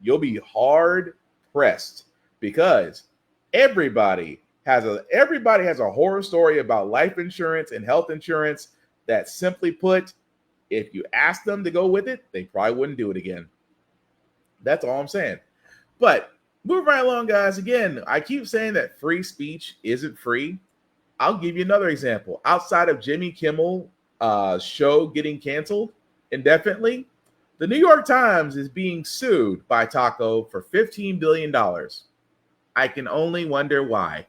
You'll be hard pressed, because everybody has a horror story about life insurance and health insurance that, simply put, if you ask them to go with it, they probably wouldn't do it again. That's all I'm saying. But move right along, guys. Again, I keep saying that free speech isn't free. I'll give you another example. Outside of Jimmy Kimmel show getting canceled indefinitely, the New York Times is being sued by Taco for $15 billion. I can only wonder why.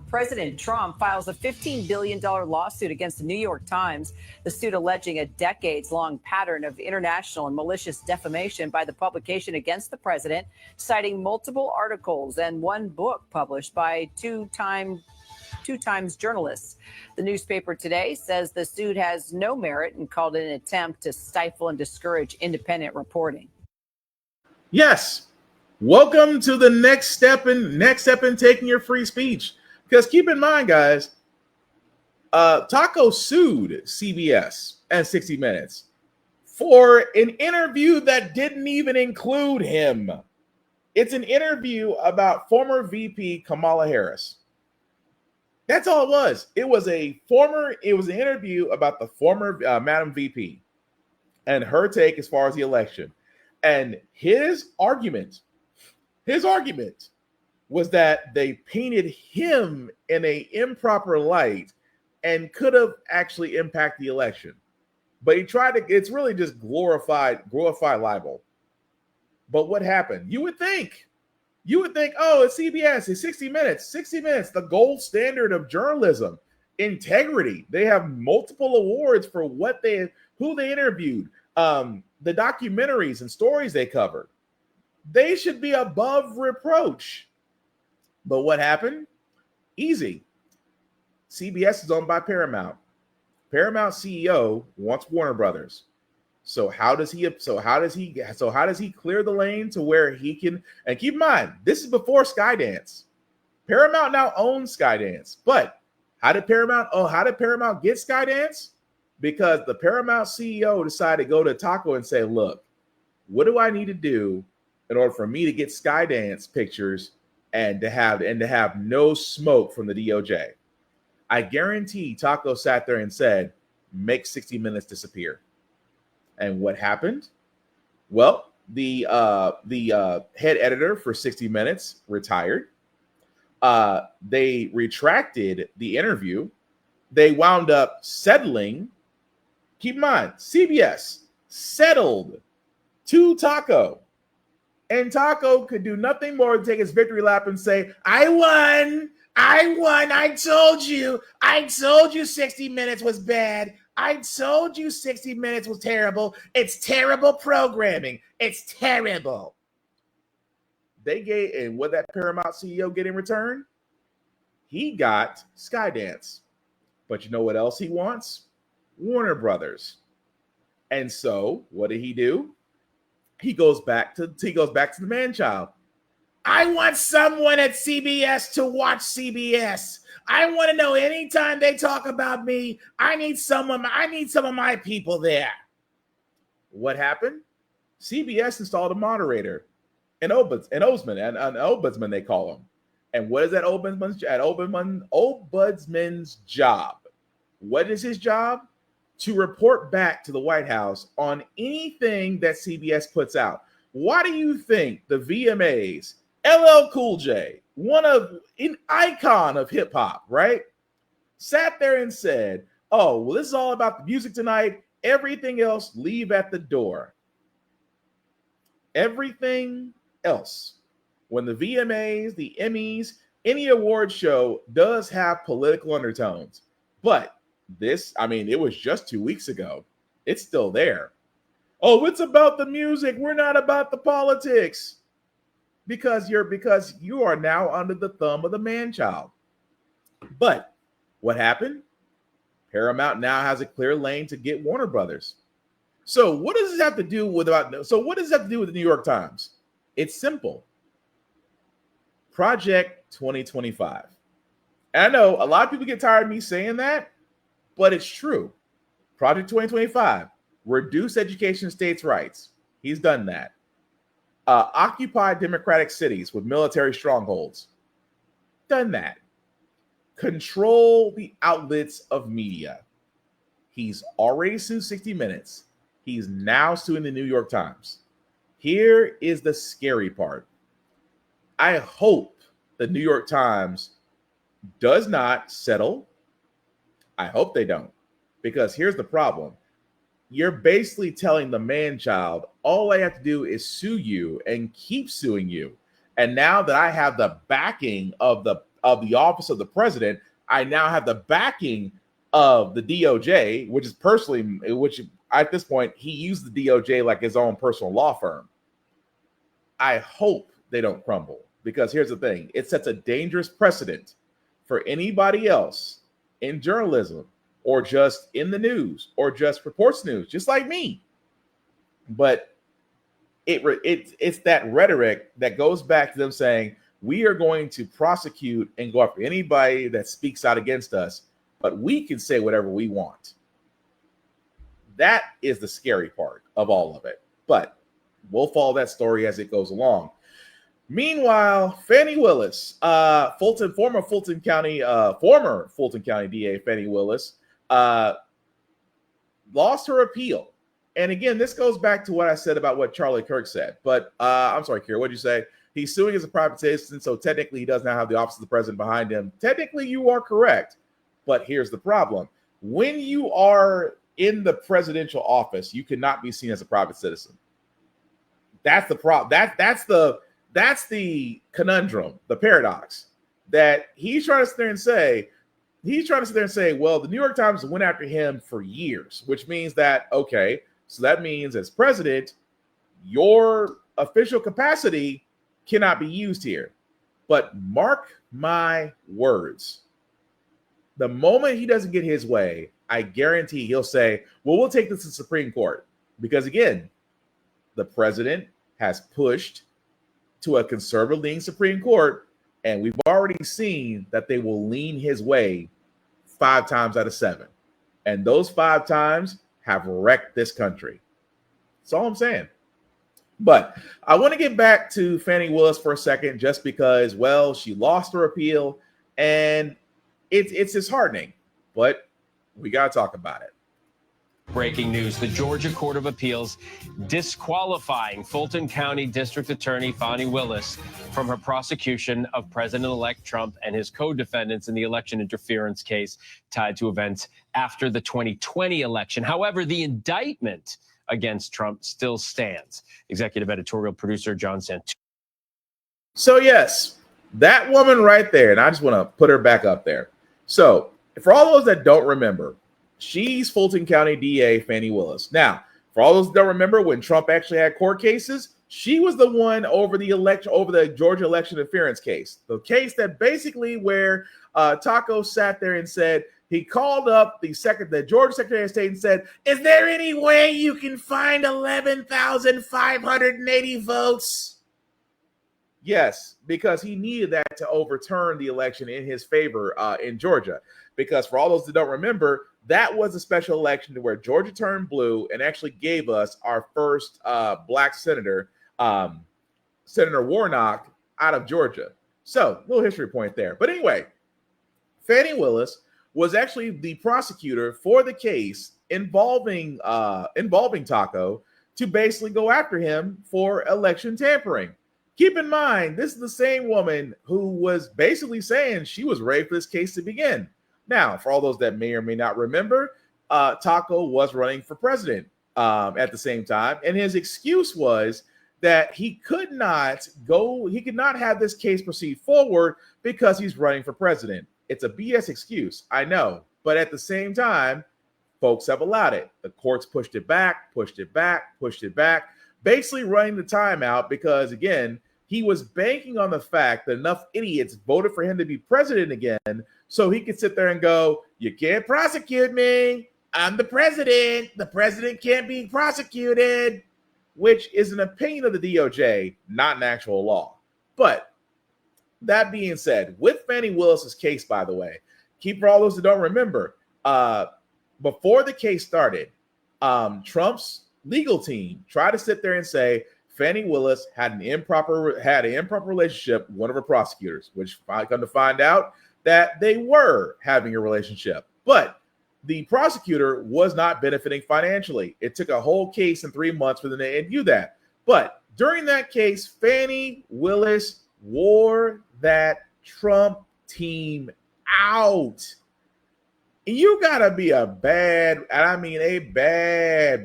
President Trump files a $15 billion lawsuit against the New York Times. The suit alleging a decades-long pattern of international and malicious defamation by the publication against the president, citing multiple articles and one book published by two Times journalists. The newspaper today says the suit has no merit and called it an attempt to stifle and discourage independent reporting. Yes, Welcome to the next step in taking your free speech. Because keep in mind, guys, Taco sued CBS and 60 Minutes for an interview that didn't even include him. It's an interview about former VP Kamala Harris. That's all it was. It was an interview about the former Madam VP and her take as far as the election. And his argument was that they painted him in an improper light and could have actually impacted the election. But he tried to, it's really just glorified libel. But what happened? You would think, oh, it's CBS, it's 60 Minutes. 60 Minutes, the gold standard of journalism, integrity. They have multiple awards for who they interviewed, the documentaries and stories they covered. They should be above reproach. But what happened? Easy. CBS is owned by Paramount. Paramount CEO wants Warner Brothers. So how does he clear the lane to where he can? And keep in mind, this is before Skydance. Paramount now owns Skydance. But how did Paramount get Skydance? Because the Paramount CEO decided to go to Taco and say, look, what do I need to do in order for me to get Skydance pictures and to have no smoke from the DOJ? I guarantee Taco sat there and said, make 60 Minutes disappear. And what happened? Well, the head editor for 60 Minutes retired. They retracted the interview. They wound up settling. Keep in mind, CBS settled to Taco. And Taco could do nothing more than take his victory lap and say, I won. I told you 60 Minutes was bad. I told you 60 Minutes was terrible. It's terrible programming. It's terrible. And what that Paramount CEO get in return? He got Skydance. But you know what else he wants? Warner Brothers. And so what did he do? He goes back to the man-child. I want someone at CBS to watch CBS. I want to know anytime they talk about me, I need some of my people there. What happened? CBS installed a moderator, an ombudsman they call him. And what is that ombudsman's job? What is his job? To report back to the White House on anything that CBS puts out. Why do you think the VMAs, LL Cool J, an icon of hip hop, right, sat there and said, oh, well, this is all about the music tonight. Everything else, leave at the door. Everything else. When the VMAs, the Emmys, any award show does have political undertones. But it was just 2 weeks ago. It's still there. Oh, it's about the music. We're not about the politics. Because you are now under the thumb of the man-child. But what happened? Paramount now has a clear lane to get Warner Brothers. So what does this have to do with the New York Times? It's simple. Project 2025. And I know a lot of people get tired of me saying that, but it's true. Project 2025, reduce education states' rights. He's done that. Occupy democratic cities with military strongholds. Done that. Control the outlets of media. He's already sued 60 Minutes. He's now suing the New York Times. Here is the scary part. I hope the New York Times does not settle. I hope they don't. Because here's the problem. You're basically telling the man-child, all I have to do is sue you and keep suing you. And now that I have the backing of the office of the president, I now have the backing of the DOJ, which at this point, he used the DOJ like his own personal law firm. I hope they don't crumble, because here's the thing. It sets a dangerous precedent for anybody else in journalism or just in the news or just reports news, just like me. But it's that rhetoric that goes back to them saying, we are going to prosecute and go after anybody that speaks out against us, but we can say whatever we want. That is the scary part of all of it. But we'll follow that story as it goes along. Meanwhile, Fani Willis, former Fulton County DA Fani Willis, lost her appeal. And again, this goes back to what I said about what Charlie Kirk said. But I'm sorry, Kira, what did you say? He's suing as a private citizen, so technically he does not have the office of the president behind him. Technically, you are correct. But here's the problem. When you are in the presidential office, you cannot be seen as a private citizen. That's the problem. That's the conundrum, the paradox that he's trying to sit there and say. He's trying to sit there and say, well, the New York Times went after him for years, which means that, okay, so that means as president, your official capacity cannot be used here. But mark my words, the moment he doesn't get his way, I guarantee he'll say, well, we'll take this to the Supreme Court. Because again, the president has pushed to a conservative-leaning Supreme Court, and we've already seen that they will lean his way 5 times out of 7. And those 5 times have wrecked this country. That's all I'm saying. But I want to get back to Fani Willis for a second, just because, well, she lost her appeal, and it's disheartening. But we got to talk about it. Breaking news, the Georgia Court of Appeals disqualifying Fulton County District Attorney Fani Willis from her prosecution of President-elect Trump and his co-defendants in the election interference case tied to events after the 2020 election. However, the indictment against Trump still stands. Executive editorial producer John Sant. So yes, that woman right there, and I just want to put her back up there. So for all those that don't remember, she's Fulton County DA Fani Willis. Now, for all those that don't remember, when Trump actually had court cases, she was the one over the Georgia election interference case. The case that basically where Taco sat there and said, he called up the Georgia Secretary of State and said, is there any way you can find 11,580 votes? Yes, because he needed that to overturn the election in his favor in Georgia. Because for all those that don't remember, that was a special election to where Georgia turned blue and actually gave us our first black senator, Senator Warnock, out of Georgia. So, little history point there. But anyway, Fani Willis was actually the prosecutor for the case involving Taco to basically go after him for election tampering. Keep in mind, this is the same woman who was basically saying she was rigged for this case to begin. Now, for all those that may or may not remember, Taco was running for president at the same time, and his excuse was that he could not have this case proceed forward because he's running for president. It's a BS excuse, I know, but at the same time, folks have allowed it. The courts pushed it back, basically running the time out because, again, he was banking on the fact that enough idiots voted for him to be president again so he could sit there and go, you can't prosecute me. I'm the president. The president can't be prosecuted, which is an opinion of the DOJ, not an actual law. But that being said, with Fani Willis's case, by the way, for all those that don't remember, before the case started, Trump's legal team tried to sit there and say Fani Willis had an improper relationship with one of her prosecutors, which I come to find out that they were having a relationship. But the prosecutor was not benefiting financially. It took a whole case in 3 months for them to do that. But during that case, Fani Willis wore that Trump team out. You gotta be a bad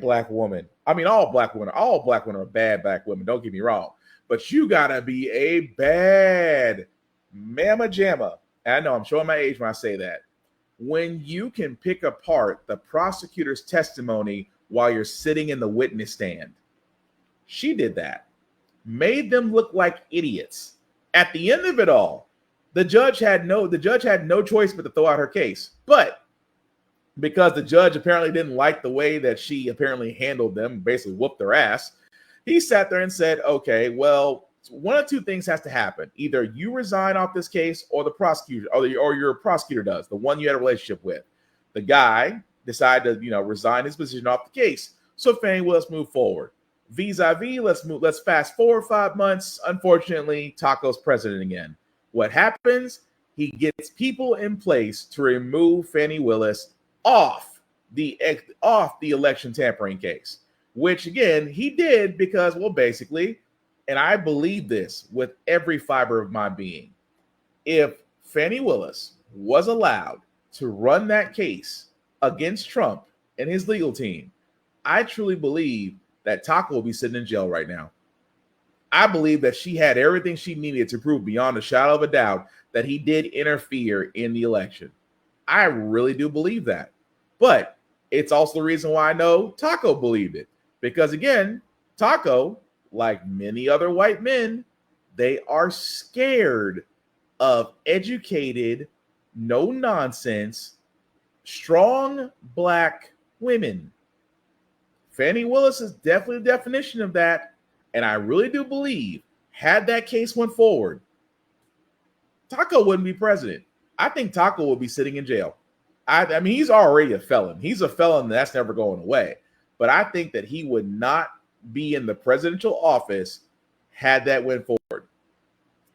black woman. I mean, all black women are bad black women. Don't get me wrong, but you gotta be a bad mamma jamma. And I know I'm showing my age when I say that. When you can pick apart the prosecutor's testimony while you're sitting in the witness stand, she did that. Made them look like idiots. At the end of it all, the judge had no choice but to throw out her case. But because the judge apparently didn't like the way that she apparently handled them, basically whooped their ass, He sat there and said, okay, well, one of two things has to happen. Either you resign off this case or the prosecutor or your prosecutor does, the one you had a relationship with. The guy decided to, resign his position off the case. So Fani Willis moved forward. Vis-a-vis, let's fast forward 5 months. Unfortunately, Taco's president again. What happens? He gets people in place to remove Fani Willis off the election tampering case, which again he did because, well, basically, and I believe this with every fiber of my being, if Fani Willis was allowed to run that case against Trump and his legal team, I truly believe that Taco will be sitting in jail right now. I believe that she had everything she needed to prove beyond a shadow of a doubt that he did interfere in the election. I really do believe that. But it's also the reason why I know Taco believed it. Because again, Taco, like many other white men, they are scared of educated, no nonsense, strong black women. Fani Willis is definitely the definition of that. And I really do believe, had that case went forward, Taco wouldn't be president. I think Taco would be sitting in jail. I mean, he's already a felon. He's a felon that's never going away. But I think that he would not be in the presidential office had that went forward.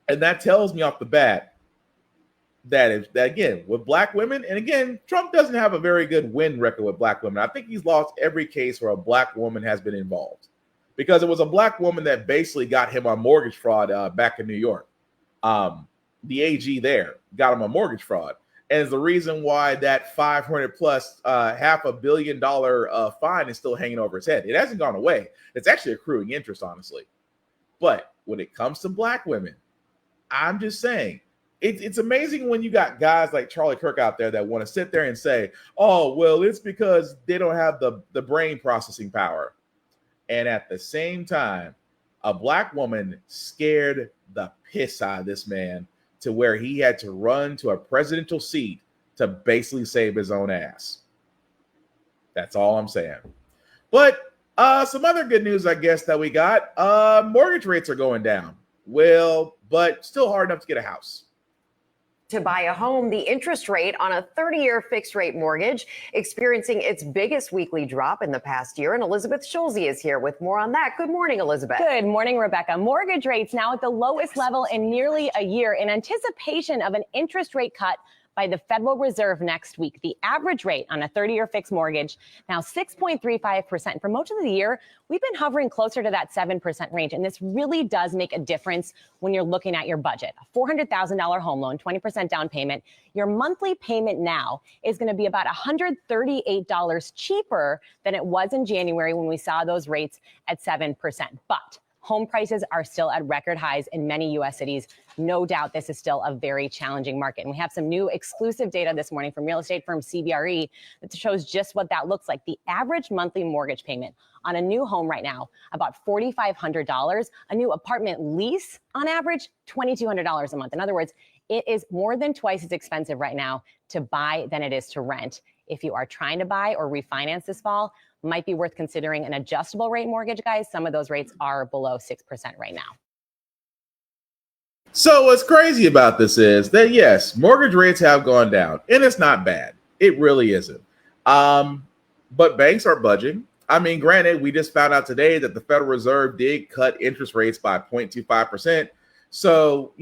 And that tells me off the bat that again, with black women, and again, Trump doesn't have a very good win record with black women. I think he's lost every case where a black woman has been involved, because it was a black woman that basically got him on mortgage fraud back in New York. The AG there got him on mortgage fraud. And is the reason why that 500 plus $500 million fine is still hanging over his head. It hasn't gone away. It's actually accruing interest, honestly. But when it comes to black women, I'm just saying, it's amazing when you got guys like Charlie Kirk out there that want to sit there and say, oh, well, it's because they don't have the brain processing power. And at the same time, a black woman scared the piss out of this man to where he had to run to a presidential seat to basically save his own ass. That's all I'm saying. But some other good news, I guess, that we got. Mortgage rates are going down. Well, but still hard enough to get a house. To buy a home, the interest rate on a 30-year fixed rate mortgage experiencing its biggest weekly drop in the past year. And Elizabeth Schulze is here with more on that. Good morning, Elizabeth. Good morning, Rebecca. Mortgage rates now at the lowest level in nearly a year in anticipation of an interest rate cut by the Federal Reserve next week. The average rate on a 30-year fixed mortgage now 6.35%. For most of the year, we've been hovering closer to that 7% range. And this really does make a difference when you're looking at your budget. A $400,000 home loan, 20% down payment. Your monthly payment now is going to be about $138 cheaper than it was in January when we saw those rates at 7%. But home prices are still at record highs in many U.S. cities. No doubt this is still a very challenging market. And we have some new exclusive data this morning from real estate firm CBRE that shows just what that looks like. The average monthly mortgage payment on a new home right now, about $4,500. A new apartment lease, on average, $2,200 a month. In other words, it is more than twice as expensive right now to buy than it is to rent. If you are trying to buy or refinance this fall, might be worth considering an adjustable rate mortgage, guys. Some of those rates are below 6% right now. So what's crazy about this is that, yes, mortgage rates have gone down, and it's not bad. It really isn't. But banks are budging. I mean, granted, we just found out today that the Federal Reserve did cut interest rates by 0.25%. So,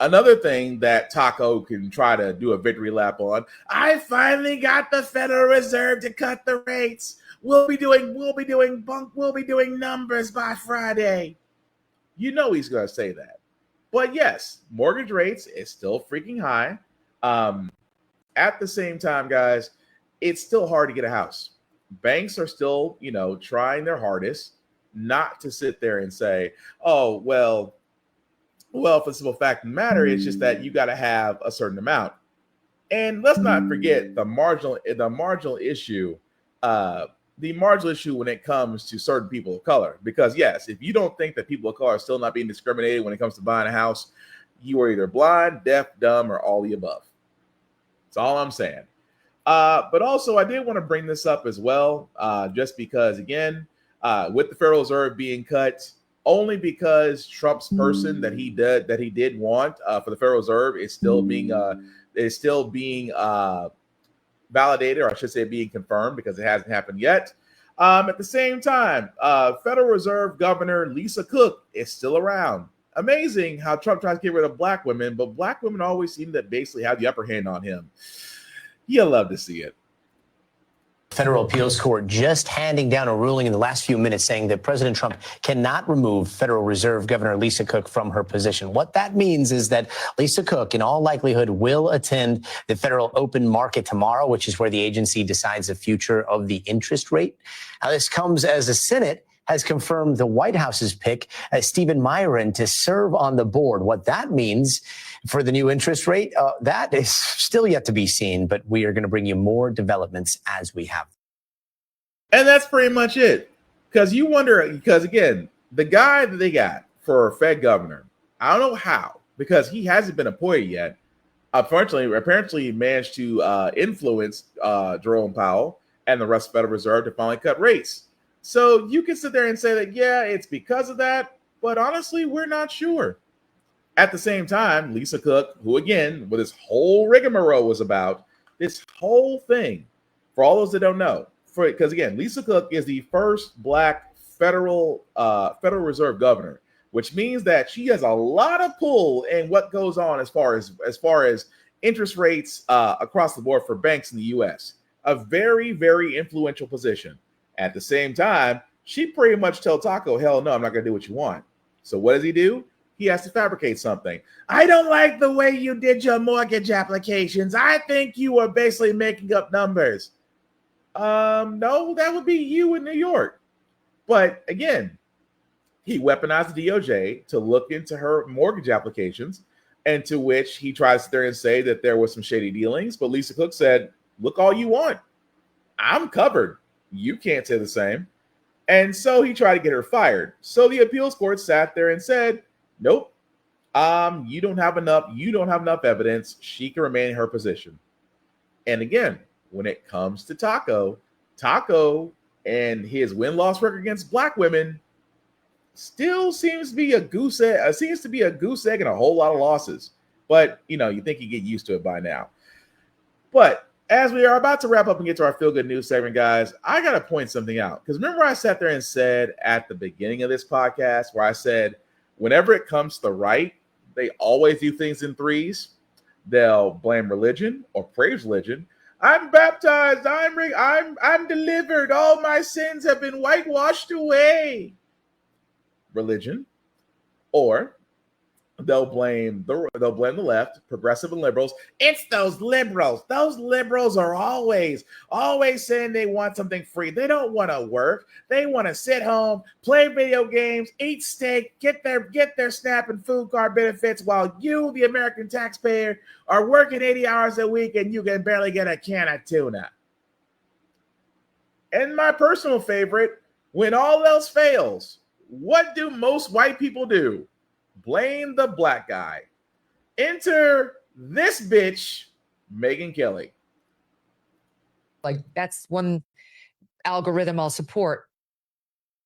another thing that Taco can try to do a victory lap on, I finally got the Federal Reserve to cut the rates. We'll be doing numbers by Friday. He's going to say that. But yes, mortgage rates is still freaking high. At the same time, guys, it's still hard to get a house. Banks are still, trying their hardest not to sit there and say, oh, well, for the simple fact of the matter, it's just that you got to have a certain amount. And let's not forget the marginal issue when it comes to certain people of color. Because yes, if you don't think that people of color are still not being discriminated when it comes to buying a house, you are either blind, deaf, dumb, or all the above. That's all I'm saying. But also, I did want to bring this up as well, just because, again, with the Federal Reserve being cut only because Trump's person that he did want for the Federal Reserve is still being validated, or I should say being confirmed, because it hasn't happened yet. At the same time, Federal Reserve Governor Lisa Cook is still around. Amazing how Trump tries to get rid of black women, but black women always seem to basically have the upper hand on him. You'll love to see it. Federal appeals court just handing down a ruling in the last few minutes saying that President Trump cannot remove Federal Reserve Governor Lisa Cook from her position. What that means is that Lisa Cook, in all likelihood, will attend the Federal Open Market tomorrow, which is where the agency decides the future of the interest rate. Now, this comes as the Senate has confirmed the White House's pick, Stephen Myron, to serve on the board. What that means for the new interest rate, that is still yet to be seen, but we are going to bring you more developments as we have. And that's pretty much it. Because you wonder, because again, the guy that they got for Fed governor, I don't know how, because he hasn't been appointed yet. Apparently he managed to influence Jerome Powell and the rest of the Federal Reserve to finally cut rates. So you can sit there and say that, yeah, it's because of that, but honestly, we're not sure. At the same time, Lisa Cook, who again, what this whole rigmarole was about, this whole thing, for all those that don't know, because again, Lisa Cook is the first black Federal Reserve governor, which means that she has a lot of pull in what goes on as far as interest rates across the board for banks in the U.S. A very, very influential position. At the same time, she pretty much tells Taco, hell no, I'm not going to do what you want. So what does he do? He has to fabricate something. I don't like the way you did your mortgage applications. I think you were basically making up numbers. No, that would be you in New York. But again, he weaponized the DOJ to look into her mortgage applications, and to which he tries to sit there and say that there was some shady dealings. But Lisa Cook said, look all you want. I'm covered. You can't say the same. And so he tried to get her fired. So the appeals court sat there and said, nope, you don't have enough evidence. She can remain in her position. And again, when it comes to Taco and his win-loss record against black women still seems to be a goose egg, and a whole lot of losses. But you think you get used to it by now. But as we are about to wrap up and get to our feel-good news segment, guys, I got to point something out. Because remember I sat there and said at the beginning of this podcast where I said, whenever it comes to the right, they always do things in threes. They'll blame religion or praise religion. I'm baptized. I'm delivered. All my sins have been whitewashed away. Religion. Or they'll blame the left, progressive and liberals. It's those liberals. Those liberals are always saying they want something free. They don't want to work. They want to sit home, play video games, eat steak, get their SNAP and food card benefits, while you, the American taxpayer, are working 80 hours a week and you can barely get a can of tuna. And my personal favorite, when all else fails, what do most white people do? Blame the black guy. Enter this bitch, Megyn Kelly. Like, that's one algorithm I'll support.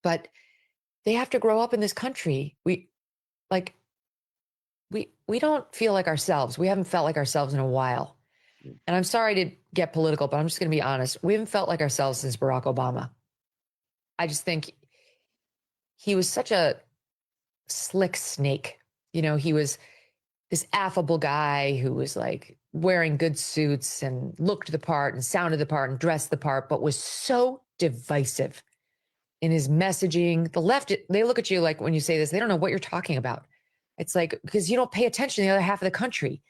But they have to grow up in this country. We don't feel like ourselves. We haven't felt like ourselves in a while. And I'm sorry to get political, but I'm just going to be honest. We haven't felt like ourselves since Barack Obama. I just think he was such a slick snake. He was this affable guy who was like wearing good suits and looked the part and sounded the part and dressed the part, but was so divisive in his messaging. The left, they look at you like, when you say this, they don't know what you're talking about. It's like, because you don't pay attention to the other half of the country.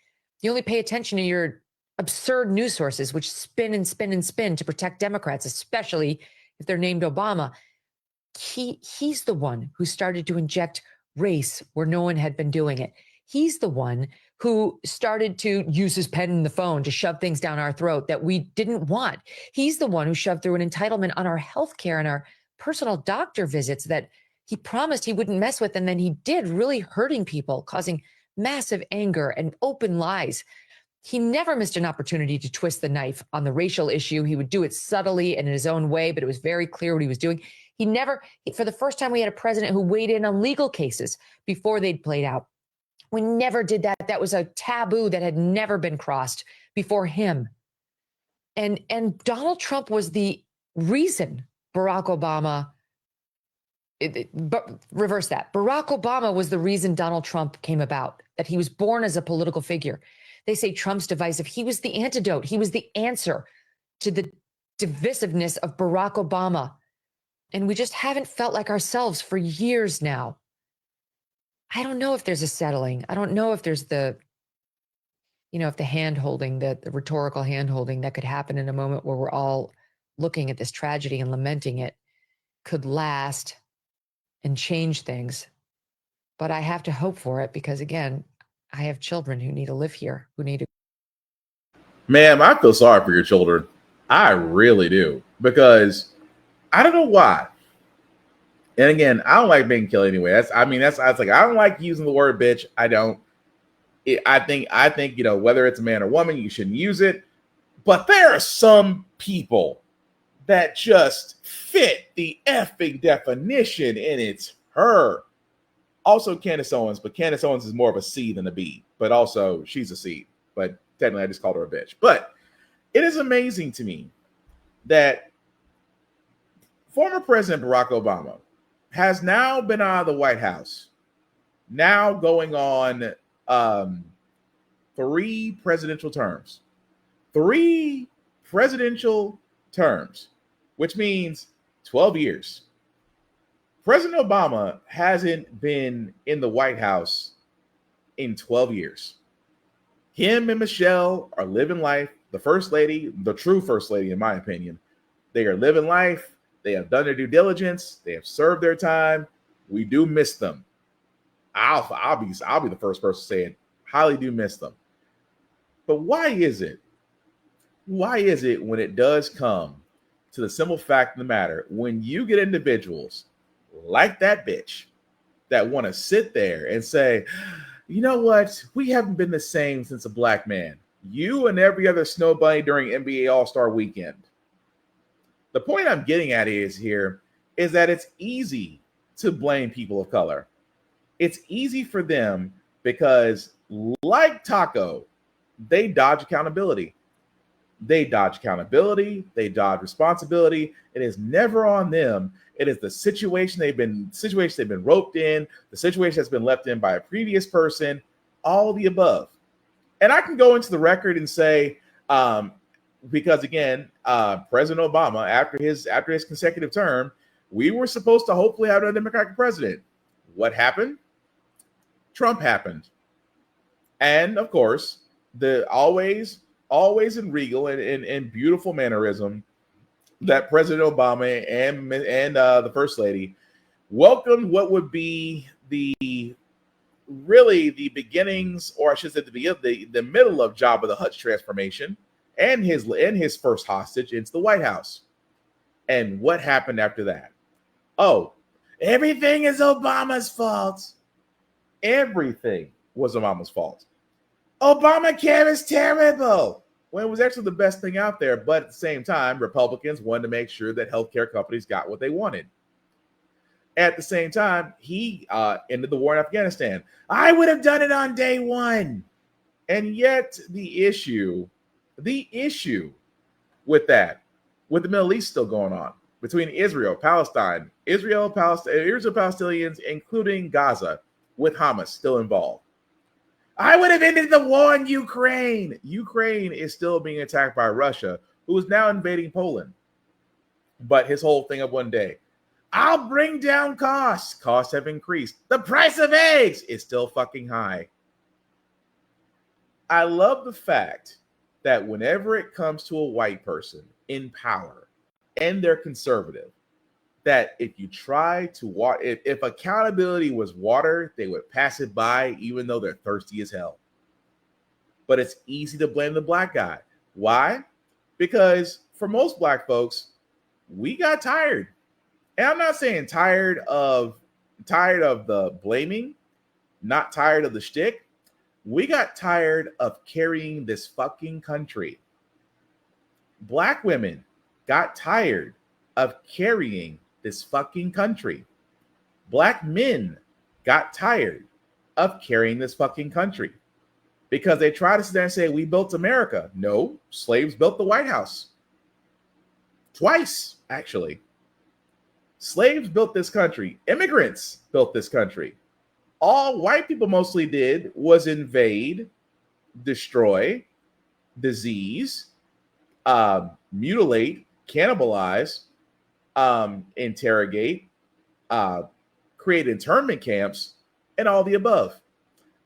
You only pay attention to your absurd news sources, which spin and spin and spin to protect Democrats, especially if they're named Obama. He's the one who started to inject race where no one had been doing it. He's the one who started to use his pen and the phone to shove things down our throat that we didn't want. He's the one who shoved through an entitlement on our health care and our personal doctor visits that he promised he wouldn't mess with, and then he did, really hurting people, causing massive anger and open lies. He never missed an opportunity to twist the knife on the racial issue. He would do it subtly and in his own way, but it was very clear what he was doing. For the first time, we had a president who weighed in on legal cases before they'd played out. We never did that. That was a taboo that had never been crossed before him. And Donald Trump was the reason Barack Obama, reverse that. Barack Obama was the reason Donald Trump came about, that he was born as a political figure. They say Trump's divisive. He was the antidote. He was the answer to the divisiveness of Barack Obama. And we just haven't felt like ourselves for years now. I don't know if there's a settling. I don't know if there's if the hand-holding, the rhetorical hand-holding that could happen in a moment where we're all looking at this tragedy and lamenting it could last and change things. But I have to hope for it because, again, I have children who need to live here, who need to. Ma'am, I feel sorry for your children. I really do. Because I don't know why. And again, I don't like being killed anyway. That's I don't like using the word bitch. I don't. I think, whether it's a man or woman, you shouldn't use it. But there are some people that just fit the effing definition, and it's her. Also, Candace Owens, but Candace Owens is more of a C than a B. But also, she's a C. But technically, I just called her a bitch. But it is amazing to me that former President Barack Obama has now been out of the White House, now going on 3 presidential terms. 3 presidential terms, which means 12 years. President Obama hasn't been in the White House in 12 years. Him and Michelle are living life. The first lady, the true first lady, in my opinion, they are living life. They have done their due diligence. They have served their time. We do miss them. I'll be the first person to say it. Highly do miss them. But why is it? Why is it when it does come to the simple fact of the matter, when you get individuals like that bitch that want to sit there and say, you know what? We haven't been the same since a black man. You and every other snow bunny during NBA All-Star weekend. The point I'm getting at is that it's easy to blame people of color. It's easy for them because, like Taco, they dodge accountability. They dodge responsibility. It is never on them. It is the situation they've been roped in, the situation that's been left in by a previous person, all the above. And I can go into the record and say, because again, President Obama, after his consecutive term, we were supposed to hopefully have a Democratic president. What happened? Trump happened. And of course, the always in regal and beautiful mannerism that President Obama and the First Lady welcomed what would be the beginnings, or I should say the middle of Jabba the Hutt's transformation and his first hostage into the White House. And what happened after that? Oh, everything is Obama's fault. Everything was Obama's fault. Obamacare is terrible. Well, it was actually the best thing out there, but at the same time, Republicans wanted to make sure that healthcare companies got what they wanted. At the same time, he ended the war in Afghanistan. I would have done it on day one. And yet the issue with the Middle East still going on between Israel, Palestinians, including Gaza, with Hamas still involved. I would have ended the war in Ukraine. Ukraine is still being attacked by Russia, who is now invading Poland. But his whole thing of one day, I'll bring down costs. Costs have increased. The price of eggs is still fucking high. I love the fact that whenever it comes to a white person in power and they're conservative, that if you try to if accountability was water, they would pass it by even though they're thirsty as hell. But it's easy to blame the black guy. Why? Because for most black folks, we got tired. And I'm not saying tired of the blaming, not tired of the shtick. We got tired of carrying this fucking country. Black women got tired of carrying this fucking country. Black men got tired of carrying this fucking country because they try to sit there and say, we built America. No, slaves built the White House. Twice, actually. Slaves built this country. Immigrants built this country. All white people mostly did was invade, destroy, disease, mutilate, cannibalize, interrogate, create internment camps, and all the above.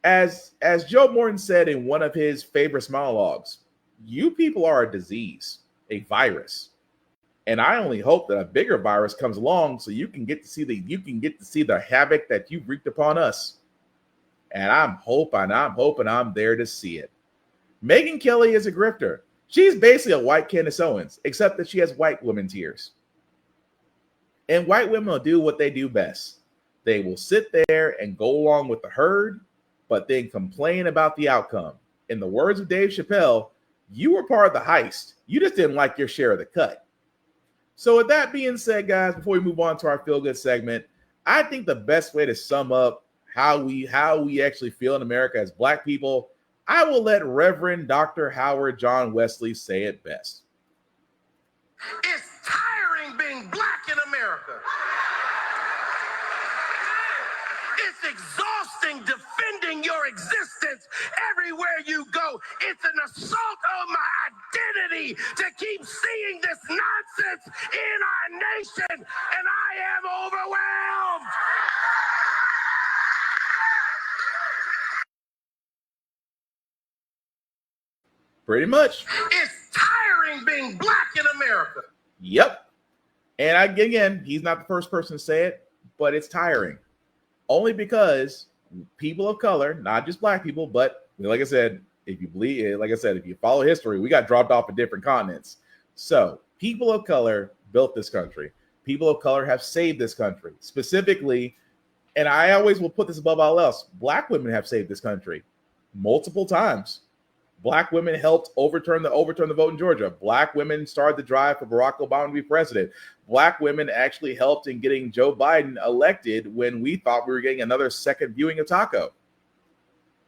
As Joe Morton said in one of his famous monologues, you people are a disease, a virus. And I only hope that a bigger virus comes along so you can get to see the havoc that you've wreaked upon us. And I'm hoping I'm there to see it. Megyn Kelly is a grifter. She's basically a white Candace Owens, except that she has white women tears. And white women will do what they do best. They will sit there and go along with the herd, but then complain about the outcome. In the words of Dave Chappelle, you were part of the heist. You just didn't like your share of the cut. So with that being said, guys, before we move on to our feel good segment, I think the best way to sum up how we actually feel in America as Black people, I will let Reverend Dr. Howard John Wesley say it best. It's tiring being Black in America. It's exhausting defending your existence everywhere you go. It's an assault on my identity to keep seeing this nonsense in our nation, and I am overwhelmed. Pretty much. It's tiring being Black in America. Yep. And again, he's not the first person to say it, but it's tiring. Only because people of color, not just Black people, but like I said, if you follow history, we got dropped off at different continents. So people of color built this country. People of color have saved this country. Specifically, and I always will put this above all else, Black women have saved this country multiple times. Black women helped overturn the vote in Georgia. Black women started the drive for Barack Obama to be president. Black women actually helped in getting Joe Biden elected when we thought we were getting another second viewing of Taco.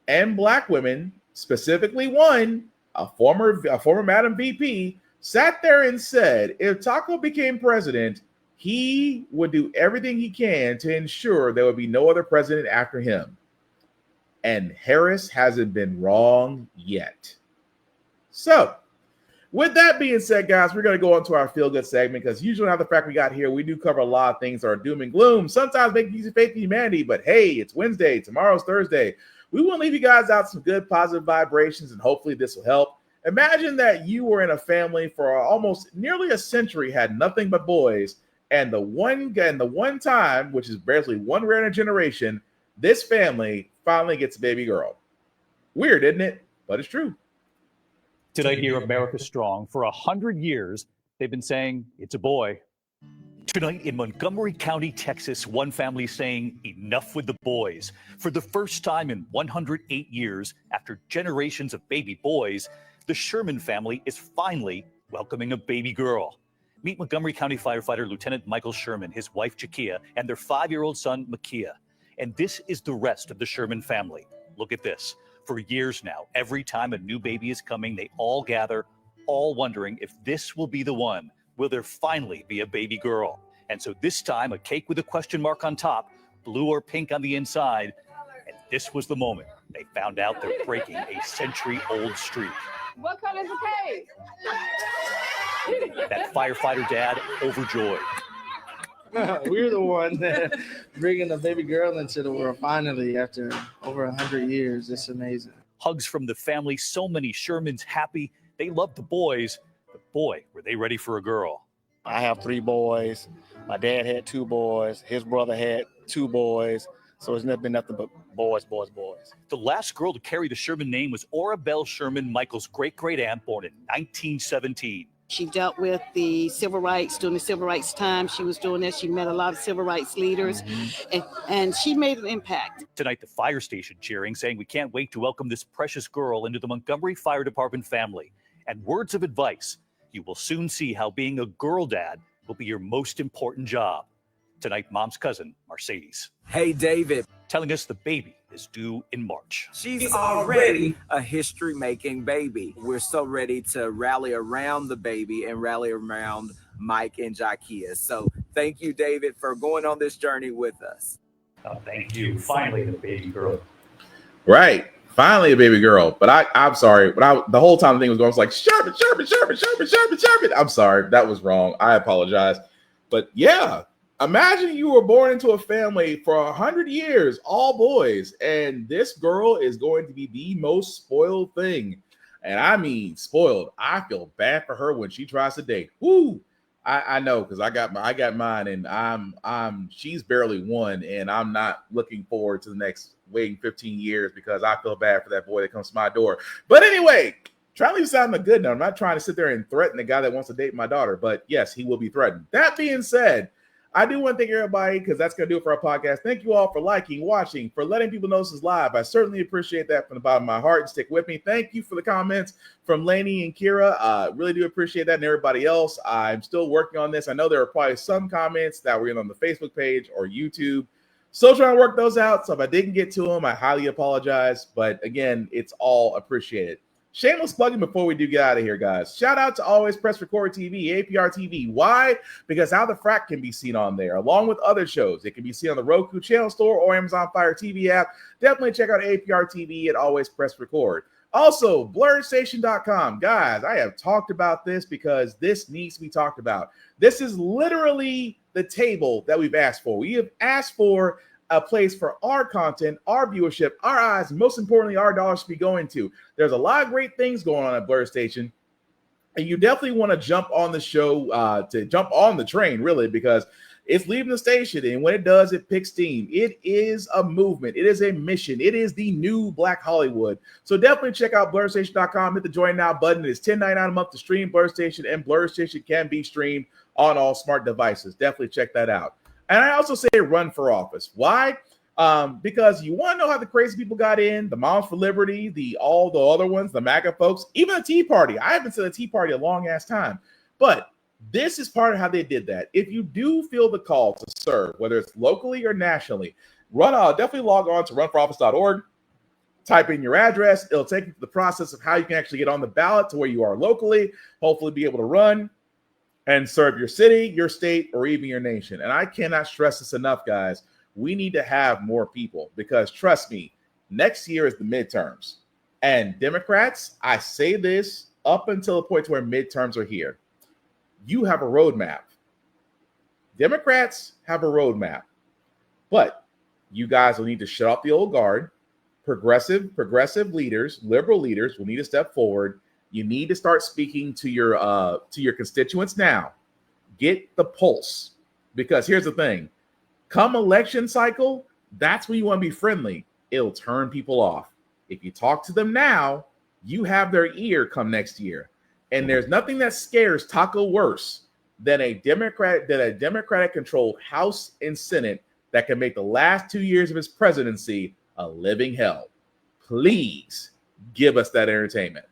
And Black women, specifically one, a former Madam VP, sat there and said, if Taco became president, he would do everything he can to ensure there would be no other president after him. And Harris hasn't been wrong yet. So, with that being said, guys, we're going to go on to our feel-good segment because usually how the fact we got here, we do cover a lot of things that are doom and gloom, sometimes make easy faith in humanity, but hey, it's Wednesday, tomorrow's Thursday. We want to leave you guys out some good positive vibrations, and hopefully this will help. Imagine that you were in a family for almost nearly a century, had nothing but boys, and the one time, which is barely one rare in a generation, this family finally gets a baby girl. Weird, isn't it? But it's true. Today here, America Strong. For 100 years, they've been saying it's a boy. Tonight in Montgomery County, Texas, one family saying enough with the boys. For the first time in 108 years, after generations of baby boys, the Sherman family is finally welcoming a baby girl. Meet Montgomery County firefighter Lieutenant Michael Sherman, his wife Jakia, and their 5-year-old son Makia. And this is the rest of the Sherman family. Look at this. For years now, every time a new baby is coming, they all gather, all wondering if this will be the one. Will there finally be a baby girl? And so this time, a cake with a question mark on top, blue or pink on the inside. And this was the moment they found out they're breaking a century-old streak. What color is the cake? That firefighter dad overjoyed. We're the one that bringing the baby girl into the world finally after over 100 years. It's amazing. Hugs from the family. So many Shermans happy. They love the boys, but boy, were they ready for a girl. I have 3 boys. My dad had 2 boys. His brother had 2 boys. So it's never been nothing but boys, boys, boys. The last girl to carry the Sherman name was Ora Bell Sherman, Michael's great-great-aunt, born in 1917. She dealt with the civil rights during the civil rights time. She was doing this. She met a lot of civil rights leaders, and she made an impact. Tonight, the fire station cheering, saying we can't wait to welcome this precious girl into the Montgomery Fire Department family. And words of advice, you will soon see how being a girl dad will be your most important job. Tonight, Mom's cousin, Mercedes. Hey, David. Telling us the baby is due in March. She's already a history-making baby. We're so ready to rally around the baby and rally around Mike and Jakia. So thank you, David, for going on this journey with us. Oh, thank you. Finally, the baby girl. Right. Finally a baby girl. But I'm sorry. But the whole time the thing was going, I was like, sharpen. I'm sorry. That was wrong. I apologize. But yeah, imagine you were born into a family for 100 years, all boys, and this girl is going to be the most spoiled thing. And I mean spoiled. I feel bad for her when she tries to date. Woo! I know, because I got mine, and she's barely one, and I'm not looking forward to the next waiting 15 years because I feel bad for that boy that comes to my door. But anyway, try to leave sound a good note. I'm not trying to sit there and threaten the guy that wants to date my daughter, but yes, he will be threatened. That being said, I do want to thank everybody, because that's going to do it for our podcast. Thank you all for liking, watching, for letting people know this is live. I certainly appreciate that from the bottom of my heart, and stick with me. Thank you for the comments from Lainey and Kira. Really do appreciate that, and everybody else. I'm still working on this. I know there are probably some comments that were in on the Facebook page or YouTube. Still trying to work those out, so if I didn't get to them, I highly apologize. But again, it's all appreciated. Shameless plugging before we do get out of here, guys. Shout out to Always Press Record TV, APR TV. Why? Because How the Frack can be seen on there, along with other shows. It can be seen on the Roku channel store or Amazon Fire TV app. Definitely check out APR TV at Always Press Record. Also, blurredstation.com. Guys, I have talked about this because this needs to be talked about. This is literally the table that we've asked for. We have asked for a place for our content, our viewership, our eyes, and most importantly, our dollars to be going to. There's a lot of great things going on at Blur Station, and you definitely want to jump on the show, to jump on the train, really, because it's leaving the station, and when it does, it picks steam. It is a movement. It is a mission. It is the new Black Hollywood. So definitely check out blurrstation.com. Hit the join now button. It is $10.99 a month to stream Blur Station, and Blur Station can be streamed on all smart devices. Definitely check that out. And I also say run for office. Why? Because you want to know how the crazy people got in, the Moms for Liberty, all the other ones, the MAGA folks, even the Tea Party. I haven't seen the Tea Party a long ass time. But this is part of how they did that. If you do feel the call to serve, whether it's locally or nationally, definitely log on to runforoffice.org. Type in your address. It'll take you to the process of how you can actually get on the ballot to where you are locally, hopefully be able to run and serve your city, your state, or even your nation. And I cannot stress this enough, guys. We need to have more people, because trust me, next year is the midterms. And Democrats, I say this up until the point where midterms are here. You have a roadmap. Democrats have a roadmap. But you guys will need to shut off the old guard. Progressive leaders, liberal leaders will need to step forward. You need to start speaking to your constituents now. Get the pulse, because here's the thing: come election cycle, that's when you want to be friendly. It'll turn people off. If you talk to them now, you have their ear come next year. And there's nothing that scares Taco worse than a Democratic-controlled House and Senate that can make the last 2 years of his presidency a living hell. Please give us that entertainment.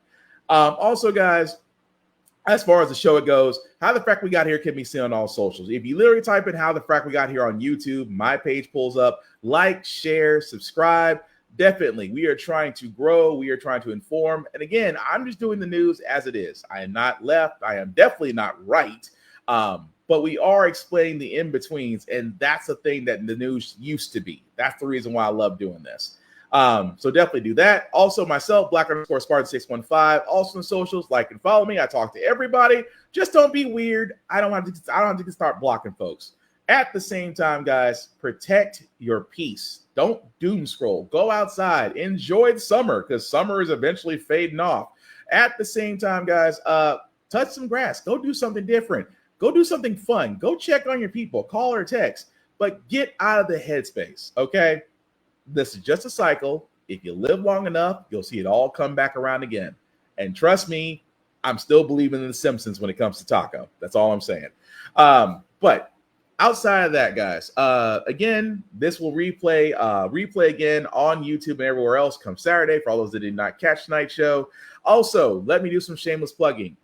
Also, guys, as far as the show it goes, How the Frack We Got Here can be seen on all socials. If you literally type in How the Frack We Got Here on YouTube, my page pulls up. Like, share, subscribe. Definitely, we are trying to grow. We are trying to inform. And again, I'm just doing the news as it is. I am not left. I am definitely not right. But we are explaining the in-betweens, and that's the thing that the news used to be. That's the reason why I love doing this. So definitely do that. Also, myself, Black_Spartan615. Also on socials, like and follow me. I talk to everybody. Just don't be weird. I don't have to start blocking folks. At the same time, guys, protect your peace. Don't doom scroll. Go outside. Enjoy the summer, because summer is eventually fading off. At the same time, guys, touch some grass. Go do something different. Go do something fun. Go check on your people. Call or text. But get out of the headspace, okay? This is just a cycle. If you live long enough, you'll see it all come back around again. And trust me, I'm still believing in The Simpsons when it comes to Taco. That's all I'm saying. But outside of that, guys, again, this will replay again on YouTube and everywhere else come Saturday for all those that did not catch tonight's show. Also, let me do some shameless plugging.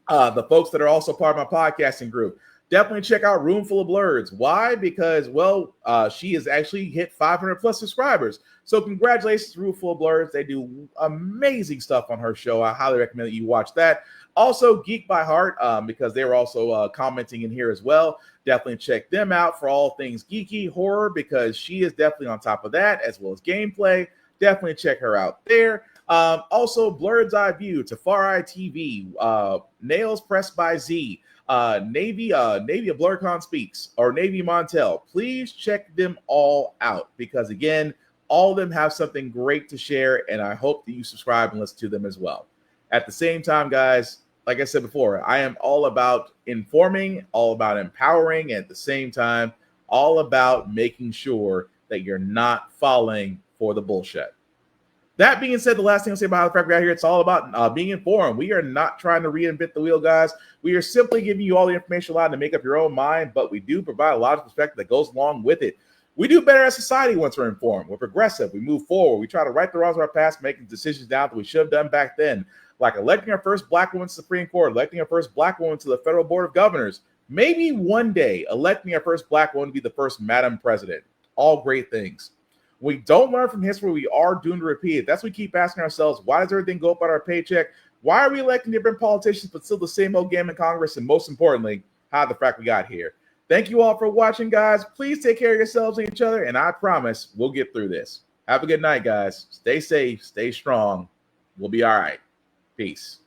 The folks that are also part of my podcasting group, definitely check out Room Full of Blurs. Why? Because, well, she has actually hit 500 plus subscribers. So congratulations to Room Full of Blurs. They do amazing stuff on her show. I highly recommend that you watch that. Also, Geek by Heart, because they were also commenting in here as well. Definitely check them out for all things geeky, horror, because she is definitely on top of that, as well as gameplay. Definitely check her out there. Also, Blurred's Eye View, Tafari TV, Nails Pressed by Z, Navy of Blurcon Speaks, or Navy Montel. Please check them all out, because again, all of them have something great to share, and I hope that you subscribe and listen to them as well. At the same time, guys, like I said before, I am all about informing, all about empowering, and at the same time, all about making sure that you're not falling for the bullshit. That being said, the last thing I'll say about how the Frack we got here, it's all about being informed. We are not trying to reinvent the wheel, guys. We are simply giving you all the information allowed to make up your own mind, but we do provide a lot of perspective that goes along with it. We do better as society once we're informed. We're progressive. We move forward. We try to right the wrongs of our past, making decisions now that we should have done back then, like electing our first black woman to the Supreme Court, electing our first black woman to the Federal Board of Governors, maybe one day electing our first black woman to be the first Madam President. All great things. We don't learn from history. We are doomed to repeat it. That's what we keep asking ourselves. Why does everything go up on our paycheck? Why are we electing different politicians, but still the same old game in Congress? And most importantly, how the frack we got here. Thank you all for watching, guys. Please take care of yourselves and each other, and I promise we'll get through this. Have a good night, guys. Stay safe. Stay strong. We'll be all right. Peace.